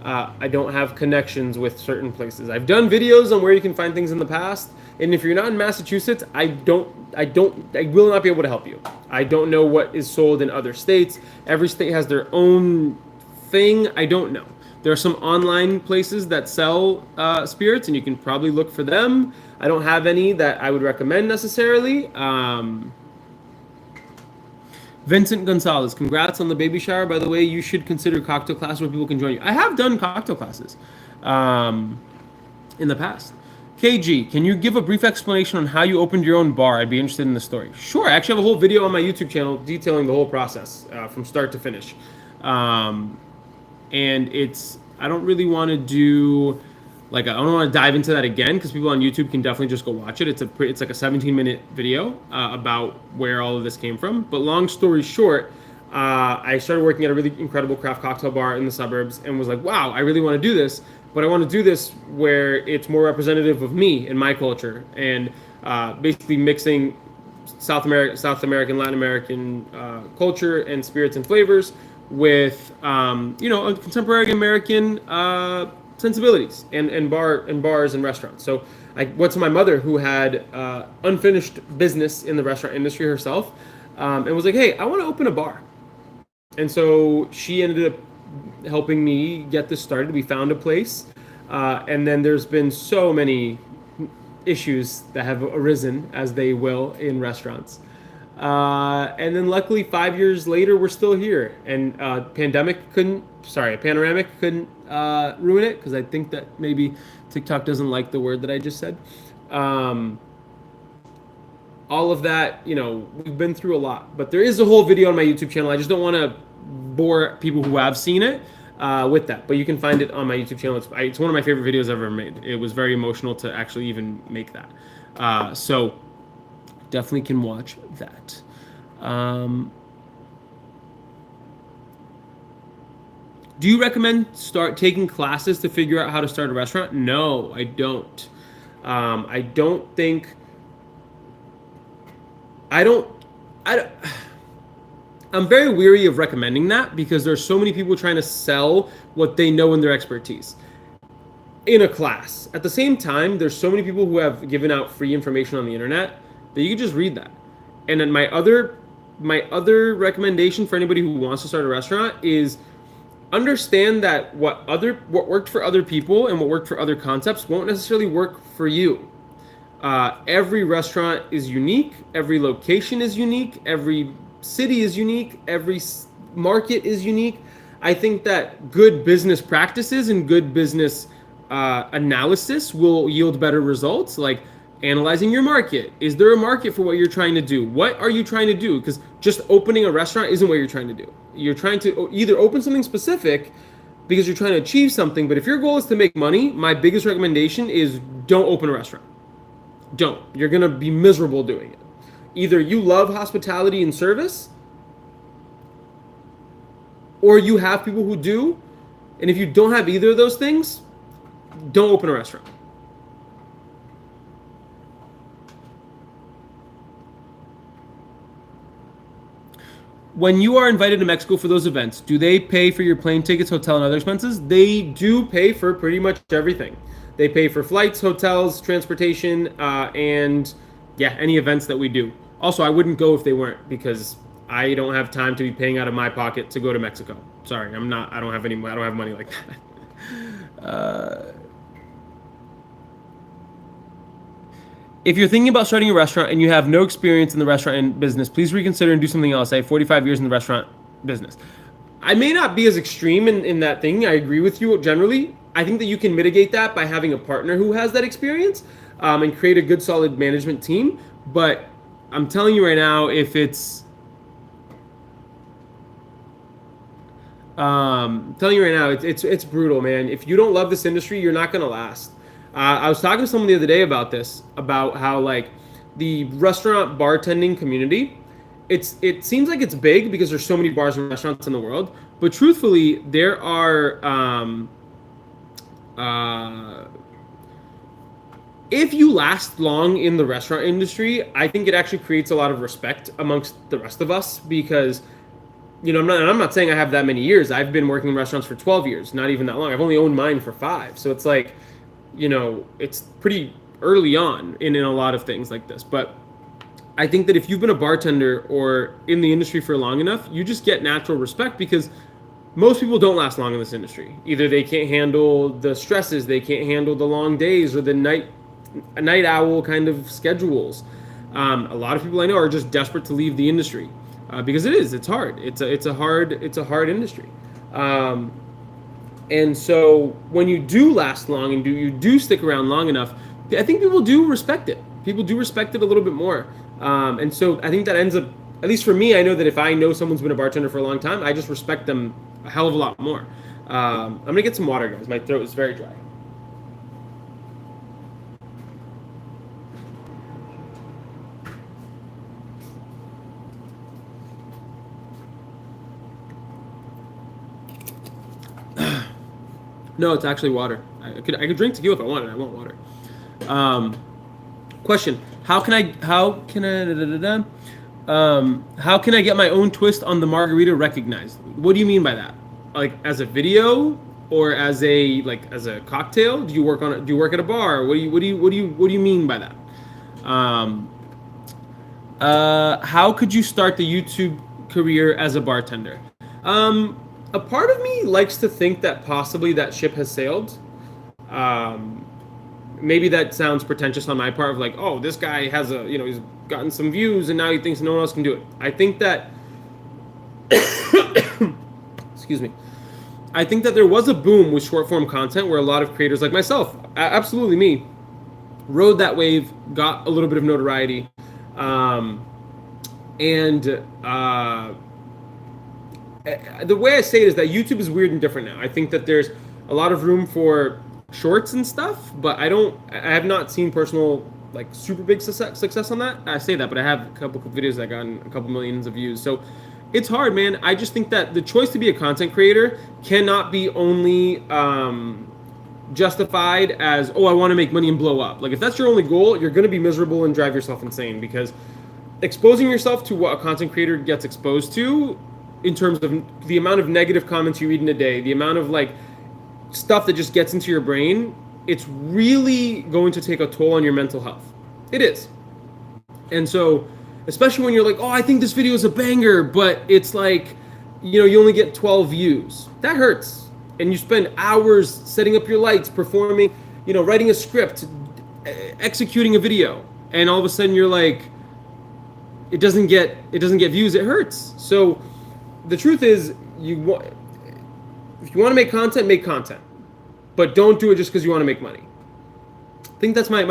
I don't have connections with certain places. I've done videos on where you can find things in the past, and if you're not in Massachusetts, I will not be able to help you. I don't know what is sold in other states. Every state has their own thing. I don't know. There are some online places that sell spirits, and you can probably look for them. I don't have any that I would recommend necessarily. Vincent Gonzalez, congrats on the baby shower. By the way, you should consider cocktail classes where people can join you. I have done cocktail classes in the past. KG, can you give a brief explanation on how you opened your own bar? I'd be interested in the story. Sure, I actually have a whole video on my YouTube channel detailing the whole process from start to finish. And I don't really want to do, like, I don't want to dive into that again because people on YouTube can definitely just go watch it. It's like a 17-minute video about where all of this came from. But long story short, I started working at a really incredible craft cocktail bar in the suburbs and was like, wow, I really want to do this. But I want to do this where it's more representative of me and my culture, and basically mixing South American, Latin American culture and spirits and flavors with contemporary American sensibilities and bars and restaurants. So I went to my mother, who had unfinished business in the restaurant industry herself, and was like, hey, I want to open a bar. And so she ended up helping me get this started. We found a place, and then there's been so many issues that have arisen, as they will in restaurants. And then luckily 5 years later, we're still here, and panoramic couldn't ruin it, because I think that maybe TikTok doesn't like the word that I just said. All of that, we've been through a lot, but there is a whole video on my YouTube channel. I just don't want to bore people who have seen it with that, but you can find it on my YouTube channel. It's one of my favorite videos I've ever made. It was very emotional to actually even make that. So definitely can watch that. Do you recommend start taking classes to figure out how to start a restaurant? No, I don't. I don't think. I'm very weary of recommending that, because there's so many people trying to sell what they know in their expertise in a class. At the same time, there's so many people who have given out free information on the internet that you can just read that. And then my other recommendation for anybody who wants to start a restaurant is understand that what worked for other people and what worked for other concepts won't necessarily work for you. Every restaurant is unique. Every location is unique. Every city is unique. Every market is unique. I think that good business practices and good business analysis will yield better results, like analyzing your market. Is there a market for what you're trying to do? What are you trying to do? Because just opening a restaurant isn't what you're trying to do. You're trying to either open something specific because you're trying to achieve something, but if your goal is to make money, my biggest recommendation is don't open a restaurant. Don't. You're going to be miserable doing it. Either you love hospitality and service, or you have people who do, and if you don't have either of those things, don't open a restaurant. When you are invited to Mexico for those events, do they pay for your plane tickets, hotel, and other expenses? They do pay for pretty much everything. They pay for flights, hotels, transportation, and any events that we do. Also, I wouldn't go if they weren't, because I don't have time to be paying out of my pocket to go to Mexico. Sorry, I don't have money like that. If you're thinking about starting a restaurant and you have no experience in the restaurant business, please reconsider and do something else. I have 45 years in the restaurant business. I may not be as extreme in that thing. I agree with you generally. I think that you can mitigate that by having a partner who has that experience and create a good, solid management team. But I'm telling you right now, if it's... it's brutal, man. If you don't love this industry, you're not going to last. I was talking to someone the other day about this, about how like the restaurant bartending community it seems like it's big because there's so many bars and restaurants in the world, but truthfully, there are uh, if you last long in the restaurant industry, I think it actually creates a lot of respect amongst the rest of us because I'm not saying I have that many years. I've been working in restaurants for 12 years, not even that long. I've only owned mine for 5. So it's like, it's pretty early on in a lot of things like this. But I think that if you've been a bartender or in the industry for long enough, you just get natural respect because most people don't last long in this industry. Either they can't handle the stresses, they can't handle the long days or the night owl kind of schedules. A lot of people I know are just desperate to leave the industry because it's hard. It's a hard industry. And so when you do last long and you do stick around long enough, I think people do respect it. People do respect it a little bit more. And so I think that ends up, at least for me, I know that if I know someone's been a bartender for a long time, I just respect them a hell of a lot more. I'm gonna get some water, guys. My throat is very dry. No, it's actually water. I could drink tequila if I wanted. I want water. Question: how can I get my own twist on the margarita recognized? What do you mean by that? Like as a video or as a cocktail? Do you work on it? Do you work at a bar? What do you mean by that? How could you start the YouTube career as a bartender? A part of me likes to think that possibly that ship has sailed. Maybe that sounds pretentious on my part of like, oh, this guy has he's gotten some views and now he thinks no one else can do it. I think that, excuse me, I think that there was a boom with short form content where a lot of creators like myself, absolutely me, rode that wave, got a little bit of notoriety, the way I say it is that YouTube is weird and different now. I think that there's a lot of room for shorts and stuff, but I have not seen personal like super big success on that. I say that, but I have a couple of videos that gotten a couple millions of views. So it's hard, man. I just think that the choice to be a content creator cannot be only justified as, oh, I want to make money and blow up. Like if that's your only goal, you're going to be miserable and drive yourself insane because exposing yourself to what a content creator gets exposed to in terms of the amount of negative comments you read in a day, the amount of like stuff that just gets into your brain, it's really going to take a toll on your mental health. It is. And so, especially when you're like, oh, I think this video is a banger, but it's like, you only get 12 views. That hurts. And you spend hours setting up your lights, performing, writing a script, executing a video, and all of a sudden you're like, it doesn't get views. It hurts. So the truth is, if you want to make content, but don't do it just because you want to make money. I think that's my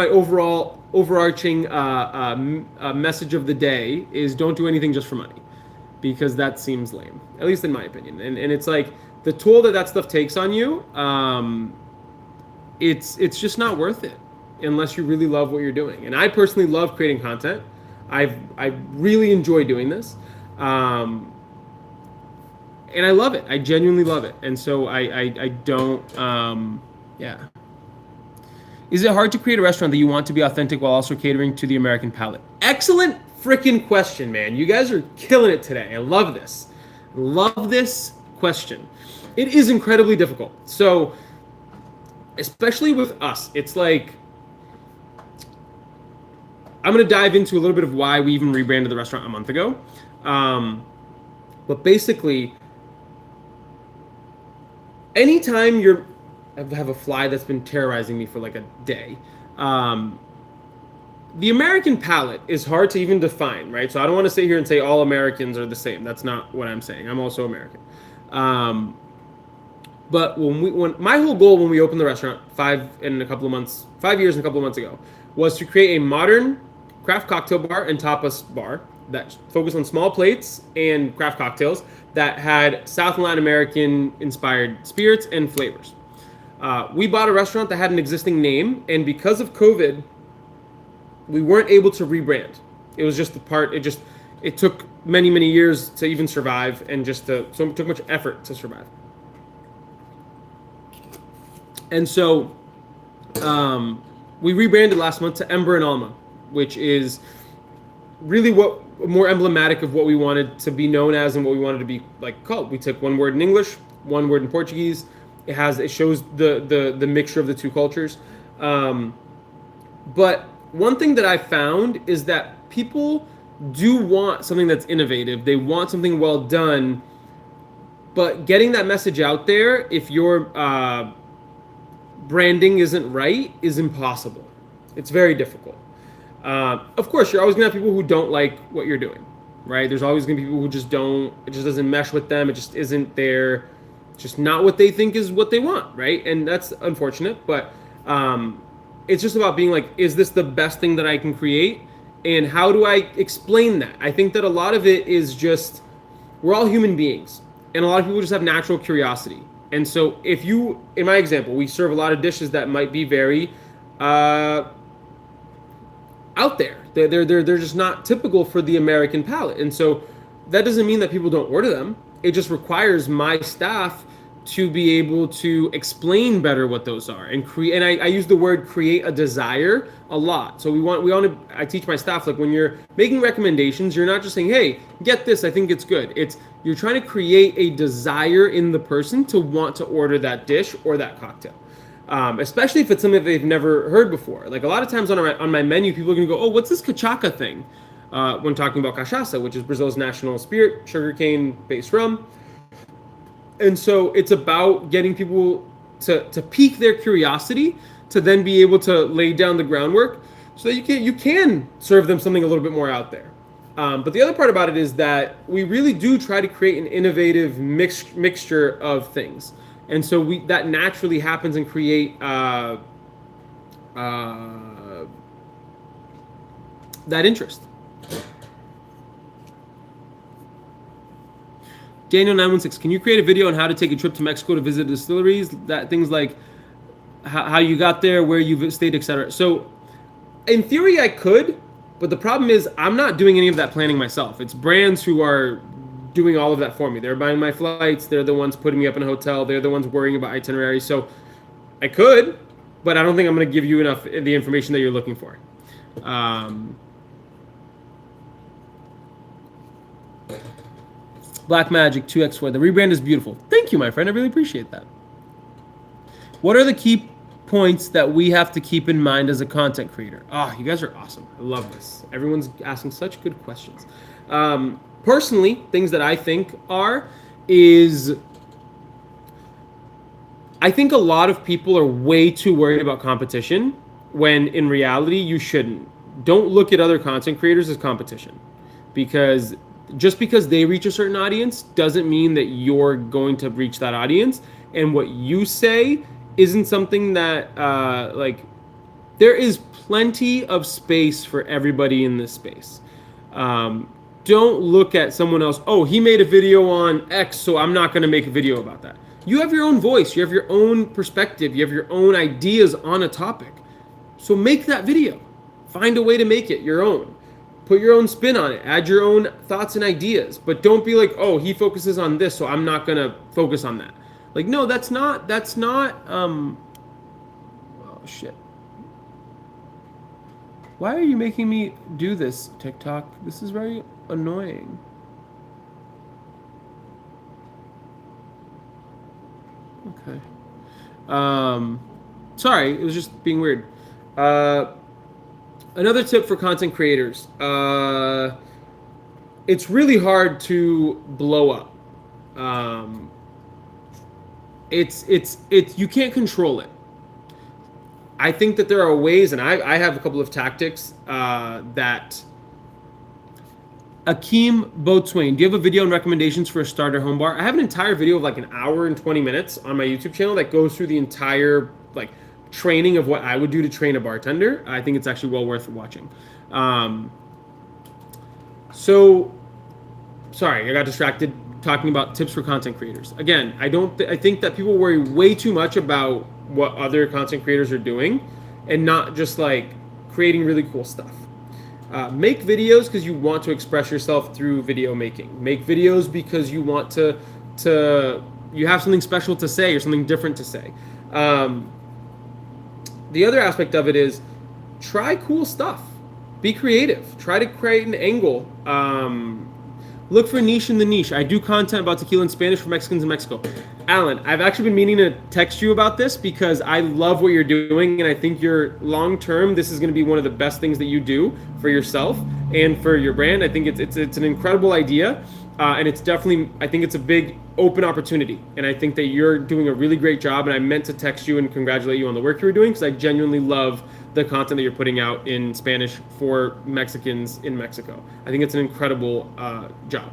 overarching message of the day is don't do anything just for money, because that seems lame, at least in my opinion. And it's like the toll that stuff takes on you, it's just not worth it unless you really love what you're doing. And I personally love creating content. I really enjoy doing this. And I love it. I genuinely love it. And so I don't, yeah. Is it hard to create a restaurant that you want to be authentic while also catering to the American palate? Excellent freaking question, man. You guys are killing it today. I love this. Love this question. It is incredibly difficult. So, especially with us, it's like, I'm going to dive into a little bit of why we even rebranded the restaurant a month ago. But basically, anytime I have a fly that's been terrorizing me for like a day. The American palate is hard to even define, right? So I don't want to sit here and say all Americans are the same. That's not what I'm saying. I'm also American. But when my whole goal when we opened the restaurant 5 years and a couple of months ago was to create a modern craft cocktail bar and tapas bar that focused on small plates and craft cocktails that had South and Latin American inspired spirits and flavors. We bought a restaurant that had an existing name, and because of COVID, we weren't able to rebrand. It was just it it took many, many years to even survive, and so it took much effort to survive. And so we rebranded last month to Ember and Alma, which is really what more emblematic of what we wanted to be known as and what we wanted to be like called. We took one word in English, one word in Portuguese. It shows the mixture of the two cultures. But one thing that I found is that people do want something that's innovative. They want something well done. But getting that message out there, if your branding isn't right, is impossible. It's very difficult. Of course, you're always gonna have people who don't like what you're doing, right? There's always gonna be people who just don't. It just doesn't mesh with them. It just isn't their, just not what they think is what they want, right? And that's unfortunate. But it's just about being like, is this the best thing that I can create? And how do I explain that? I think that a lot of it is just, we're all human beings, and a lot of people just have natural curiosity. And so if you, in my example, we serve a lot of dishes that might be very out there. They're just not typical for the American palate. And so that doesn't mean that people don't order them. It just requires my staff to be able to explain better what those are and create. And I use the word create a desire a lot. So we want to, I teach my staff, like, when you're making recommendations, you're not just saying, hey, get this, I think it's good. You're trying to create a desire in the person to want to order that dish or that cocktail. Especially if it's something that they've never heard before. Like, a lot of times on my menu, people are going to go, oh, what's this cachaca thing? When talking about cachaça, which is Brazil's national spirit, sugarcane-based rum. And so it's about getting people to pique their curiosity, to then be able to lay down the groundwork so that you can serve them something a little bit more out there. But the other part about it is that we really do try to create an innovative mixture of things. And so that naturally happens and create that interest. Daniel916, can you create a video on how to take a trip to Mexico to visit distilleries? That things like how you got there, where you've stayed, etc. So in theory I could, but the problem is I'm not doing any of that planning myself. It's brands who are doing all of that for me. They're buying my flights. They're the ones putting me up in a hotel. They're the ones worrying about itineraries. So I could, but I don't think I'm going to give you enough the information that you're looking for. Black Magic 2x4. The rebrand is beautiful. Thank you, my friend. I really appreciate that. What are the key points that we have to keep in mind as a content creator? You guys are awesome. I love this. Everyone's asking such good questions. Personally, things that I think is I think a lot of people are way too worried about competition when in reality you shouldn't. Don't look at other content creators as competition, because just because they reach a certain audience doesn't mean that you're going to reach that audience. And what you say isn't something that there is plenty of space for everybody in this space. Don't look at someone else, oh, he made a video on X, so I'm not going to make a video about that. You have your own voice. You have your own perspective. You have your own ideas on a topic. So make that video. Find a way to make it your own. Put your own spin on it. Add your own thoughts and ideas. But don't be like, oh, he focuses on this, so I'm not going to focus on that. Like, no, that's not, oh, shit. Why are you making me do this, TikTok? This is very annoying. Okay. Sorry, it was just being weird. Another tip for content creators. It's really hard to blow up. You can't control it. I think that there are ways, and I have a couple of tactics that. Akeem Boatswain, do you have a video and recommendations for a starter home bar? I have an entire video of like an hour and 20 minutes on my YouTube channel that goes through the entire training of what I would do to train a bartender. I think it's actually well worth watching. So, sorry, I got distracted talking about tips for content creators. Again, I think that people worry way too much about what other content creators are doing and not just like creating really cool stuff. Make videos because you want to express yourself through video making. Make videos because you want to you have something special to say or something different to say. Um, the other aspect of it is try cool stuff. Be creative. Try to create an angle. Look for a niche in the niche. I do content about tequila in Spanish for Mexicans in Mexico. Alan, I've actually been meaning to text you about this because I love what you're doing, and I think you're long term. This is going to be one of the best things that you do for yourself and for your brand. I think it's an incredible idea, and it's definitely, I think it's a big open opportunity, and I think that you're doing a really great job. And I meant to text you and congratulate you on the work you were doing because I genuinely love the content that you're putting out in Spanish for Mexicans in Mexico. I think it's an incredible job.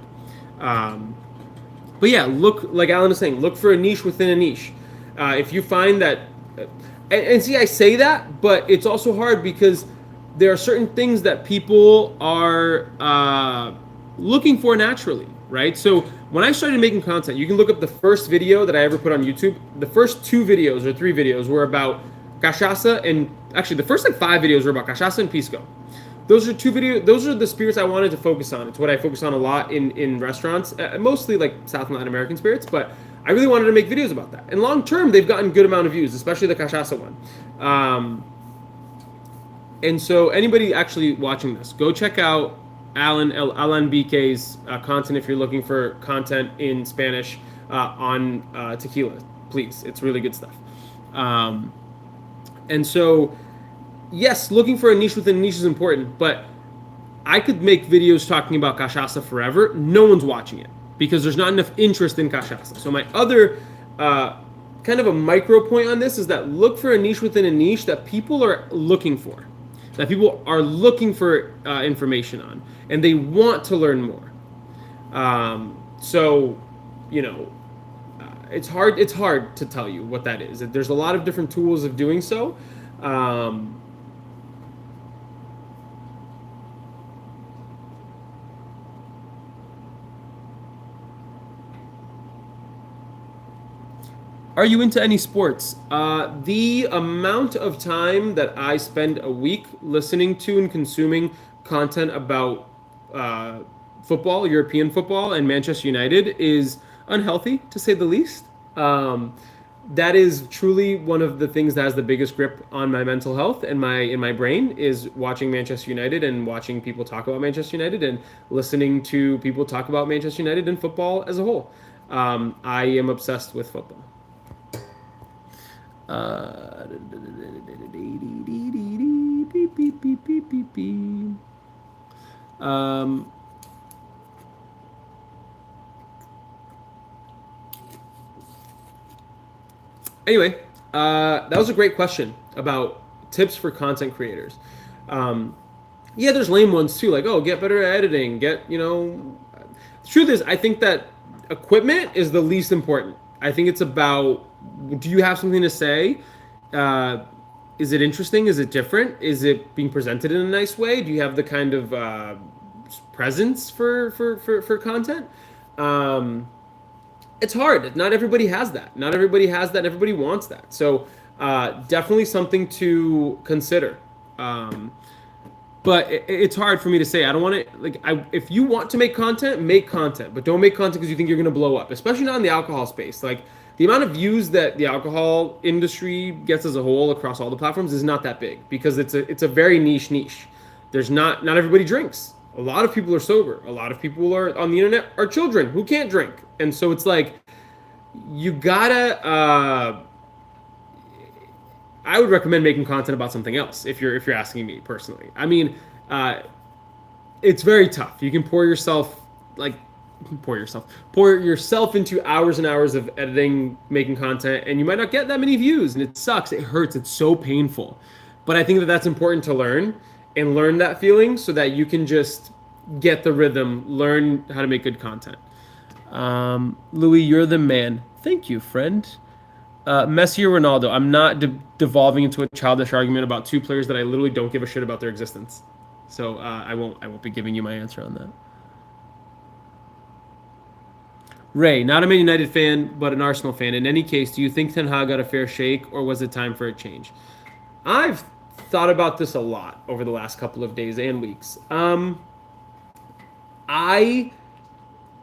But yeah, look, like Alan was saying, look for a niche within a niche. If you find that, and see, I say that, but it's also hard because there are certain things that people are looking for naturally, right? So when I started making content, you can look up the first video that I ever put on YouTube. The first 2 videos or 3 videos were about cachaça, and actually the first like 5 videos were about cachaça and pisco. Those are 2 videos. Those are the spirits I wanted to focus on. It's what I focus on a lot in restaurants, mostly like South and Latin American spirits. But I really wanted to make videos about that. And long term, they've gotten good amount of views, especially the cachaça one. And so anybody actually watching this, go check out Alan BK's content if you're looking for content in Spanish on tequila. Please, it's really good stuff. And so, yes, looking for a niche within a niche is important, but I could make videos talking about cachaça forever. No one's watching it because there's not enough interest in cachaça. So my other kind of a micro point on this is that look for a niche within a niche that people are looking for, that people are looking for information on, and they want to learn more. So, you know, it's hard to tell you what that is. There's a lot of different tools of doing so. Are you into any sports? The amount of time that I spend a week listening to and consuming content about football, European football, and Manchester United is unhealthy, to say the least. That is truly one of the things that has the biggest grip on my mental health and in my brain is watching Manchester United and watching people talk about Manchester United and listening to people talk about Manchester United and football as a whole. I am obsessed with football. Anyway, that was a great question about tips for content creators. Yeah, there's lame ones too, like, oh, get better at editing, the truth is, I think that equipment is the least important. I think it's about, do you have something to say? Is it interesting? Is it different? Is it being presented in a nice way? Do you have the kind of presence for content? It's hard. Not everybody has that. Not everybody has that. Everybody wants that. So definitely something to consider. But it's hard for me to say. I don't want to if you want to make content, but don't make content because you think you're going to blow up. Especially not in the alcohol space. Like the amount of views that the alcohol industry gets as a whole across all the platforms is not that big because it's a very niche. There's not everybody drinks. A lot of people are sober. A lot of people are on the internet are children who can't drink. And so it's like you gotta I would recommend making content about something else if you're asking me personally. I mean, it's very tough. You can pour yourself into hours and hours of editing, making content, and you might not get that many views, and it sucks. It hurts. It's so painful. But I think that that's important to learn that feeling so that you can just get the rhythm, learn how to make good content. Louis, you're the man. Thank you, friend. Messi or Ronaldo? I'm not devolving into a childish argument about 2 players that I literally don't give a shit about their existence. So I won't be giving you my answer on that. Ray, not a Man United fan, but an Arsenal fan. In any case, do you think Ten Hag got a fair shake, or was it time for a change? I've thought about this a lot over the last couple of days and weeks. I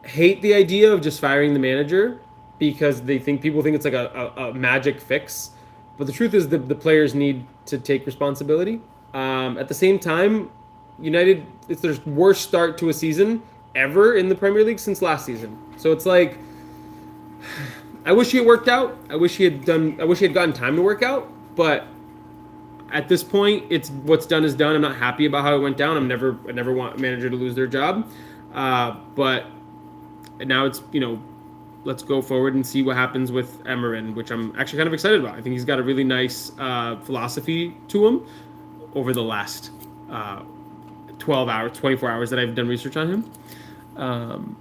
hate the idea of just firing the manager because people think it's like a magic fix. But the truth is the players need to take responsibility. At the same time, United, it's their worst start to a season ever in the Premier League since last season. So it's like, I wish he had worked out. I wish he had gotten time to work out. But at this point, it's what's done is done. I'm not happy about how it went down. I never want a manager to lose their job. But now it's, let's go forward and see what happens with Emerin, which I'm actually kind of excited about. I think he's got a really nice philosophy to him over the last 12 hours, 24 hours that I've done research on him.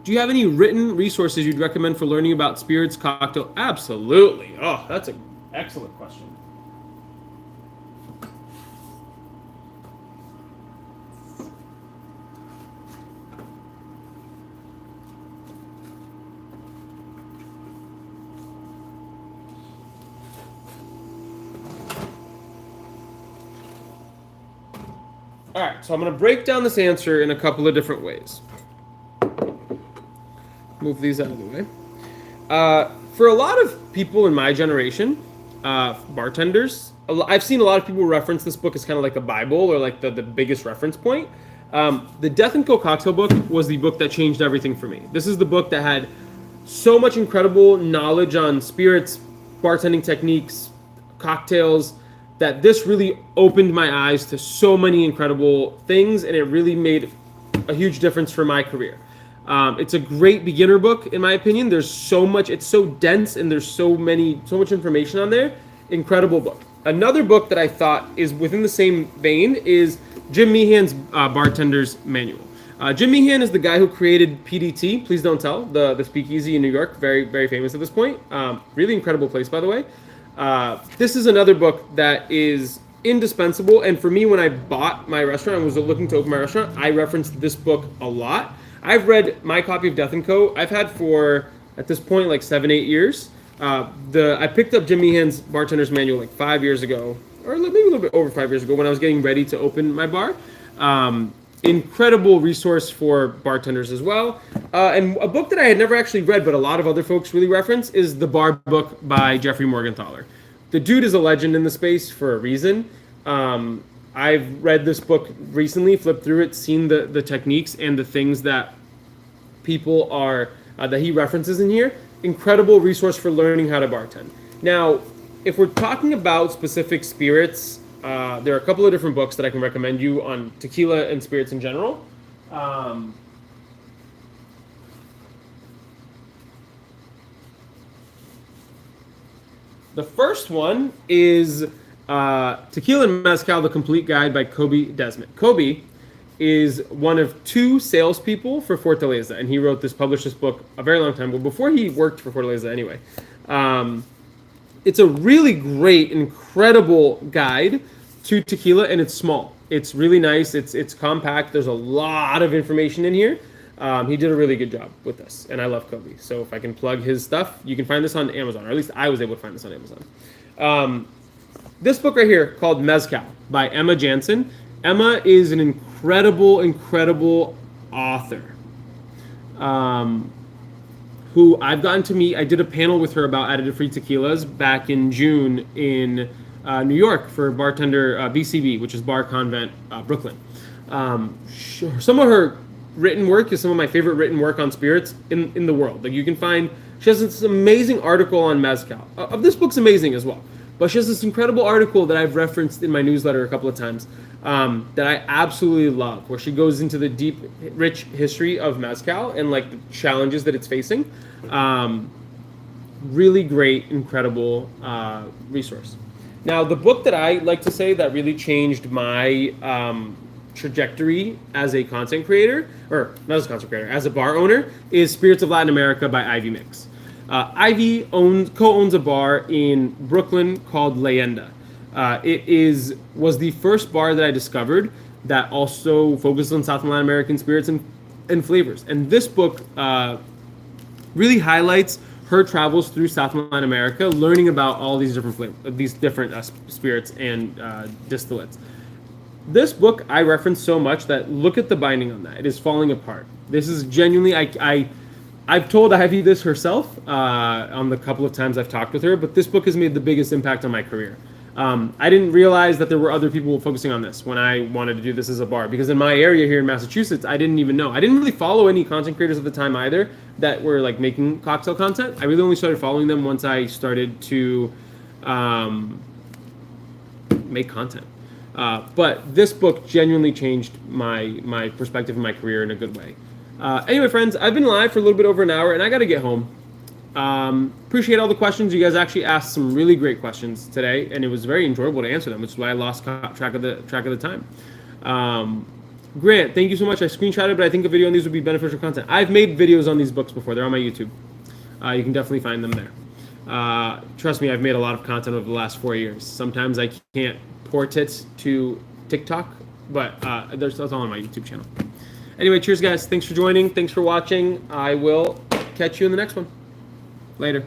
Do you have any written resources you'd recommend for learning about spirits cocktail? Absolutely. Oh, that's an excellent question. All right, so I'm going to break down this answer in a couple of different ways. Move these out of the way. For a lot of people in my generation, bartenders, I've seen a lot of people reference this book as kind of like a Bible or like the biggest reference point. The Death & Co. cocktail book was the book that changed everything for me. This is the book that had so much incredible knowledge on spirits, bartending techniques, cocktails, that this really opened my eyes to so many incredible things, and it really made a huge difference for my career. It's a great beginner book, in my opinion. There's so much, it's so dense, and there's so much information on there. Incredible book. Another book that I thought is within the same vein is Jim Meehan's Bartender's Manual. Jim Meehan is the guy who created PDT, Please Don't Tell, the speakeasy in New York, very, very famous at this point. Really incredible place, by the way. This is another book that is indispensable, and for me, when I bought my restaurant and was looking to open my restaurant, I referenced this book a lot. I've read my copy of Death & Co. I've had for, at this point, like 7-8 years. I picked up Jim Meehan's Bartender's Manual like 5 years ago, or maybe a little bit over 5 years ago when I was getting ready to open my bar. Incredible resource for bartenders as well. And a book that I had never actually read, but a lot of other folks really reference, is The Bar Book by Jeffrey Morgenthaler. The dude is a legend in the space for a reason. I've read this book recently, flipped through it, seen the techniques and the things that people are, that he references in here. Incredible resource for learning how to bartend. Now, if we're talking about specific spirits, there are a couple of different books that I can recommend you on tequila and spirits in general. The first one is Tequila and Mezcal, The Complete Guide by Kobe Desmond. Kobe is one of 2 salespeople for Fortaleza, and he published this book a very long time ago, before he worked for Fortaleza anyway. It's a really great, incredible guide to tequila, and it's small. It's really nice. It's compact. There's a lot of information in here. He did a really good job with this, and I love Kobe. So if I can plug his stuff, you can find this on Amazon, or at least I was able to find this on Amazon. This book right here, called Mezcal by Emma Jansen. Emma is an incredible, incredible author who I've gotten to meet. I did a panel with her about additive-free tequilas back in June in New York for bartender BCB, which is Bar Convent, Brooklyn. Some of her written work is some of my favorite written work on spirits in the world. Like, you can find, she has this amazing article on Mezcal. This book's amazing as well. But she has this incredible article that I've referenced in my newsletter a couple of times that I absolutely love, where she goes into the deep, rich history of Mezcal and like the challenges that it's facing. Really great, incredible resource. Now, the book that I like to say that really changed my trajectory as a content creator, or not as a content creator, as a bar owner, is Spirits of Latin America by Ivy Mix. Ivy co-owns a bar in Brooklyn called Leyenda. It was the first bar that I discovered that also focused on South and Latin American spirits and and flavors. And this book really highlights her travels through South and Latin America, learning about all these different spirits and distillates. This book I reference so much that look at the binding on that. It is falling apart. This is genuinely, I've told Ivy this herself on the couple of times I've talked with her, but this book has made the biggest impact on my career. I didn't realize that there were other people focusing on this when I wanted to do this as a bar, because in my area here in Massachusetts, I didn't even know. I didn't really follow any content creators at the time either that were like making cocktail content. I really only started following them once I started to make content. But this book genuinely changed my perspective in my career in a good way. Anyway, friends, I've been live for a little bit over an hour, and I got to get home. Appreciate all the questions. You guys actually asked some really great questions today, and it was very enjoyable to answer them, which is why I lost track of the time. Grant, thank you so much. I screenshotted, but I think a video on these would be beneficial content. I've made videos on these books before. They're on my YouTube. You can definitely find them there. Trust me, I've made a lot of content over the last 4 years. Sometimes I can't port it to TikTok, but that's all on my YouTube channel. Anyway, cheers, guys. Thanks for joining. Thanks for watching. I will catch you in the next one. Later.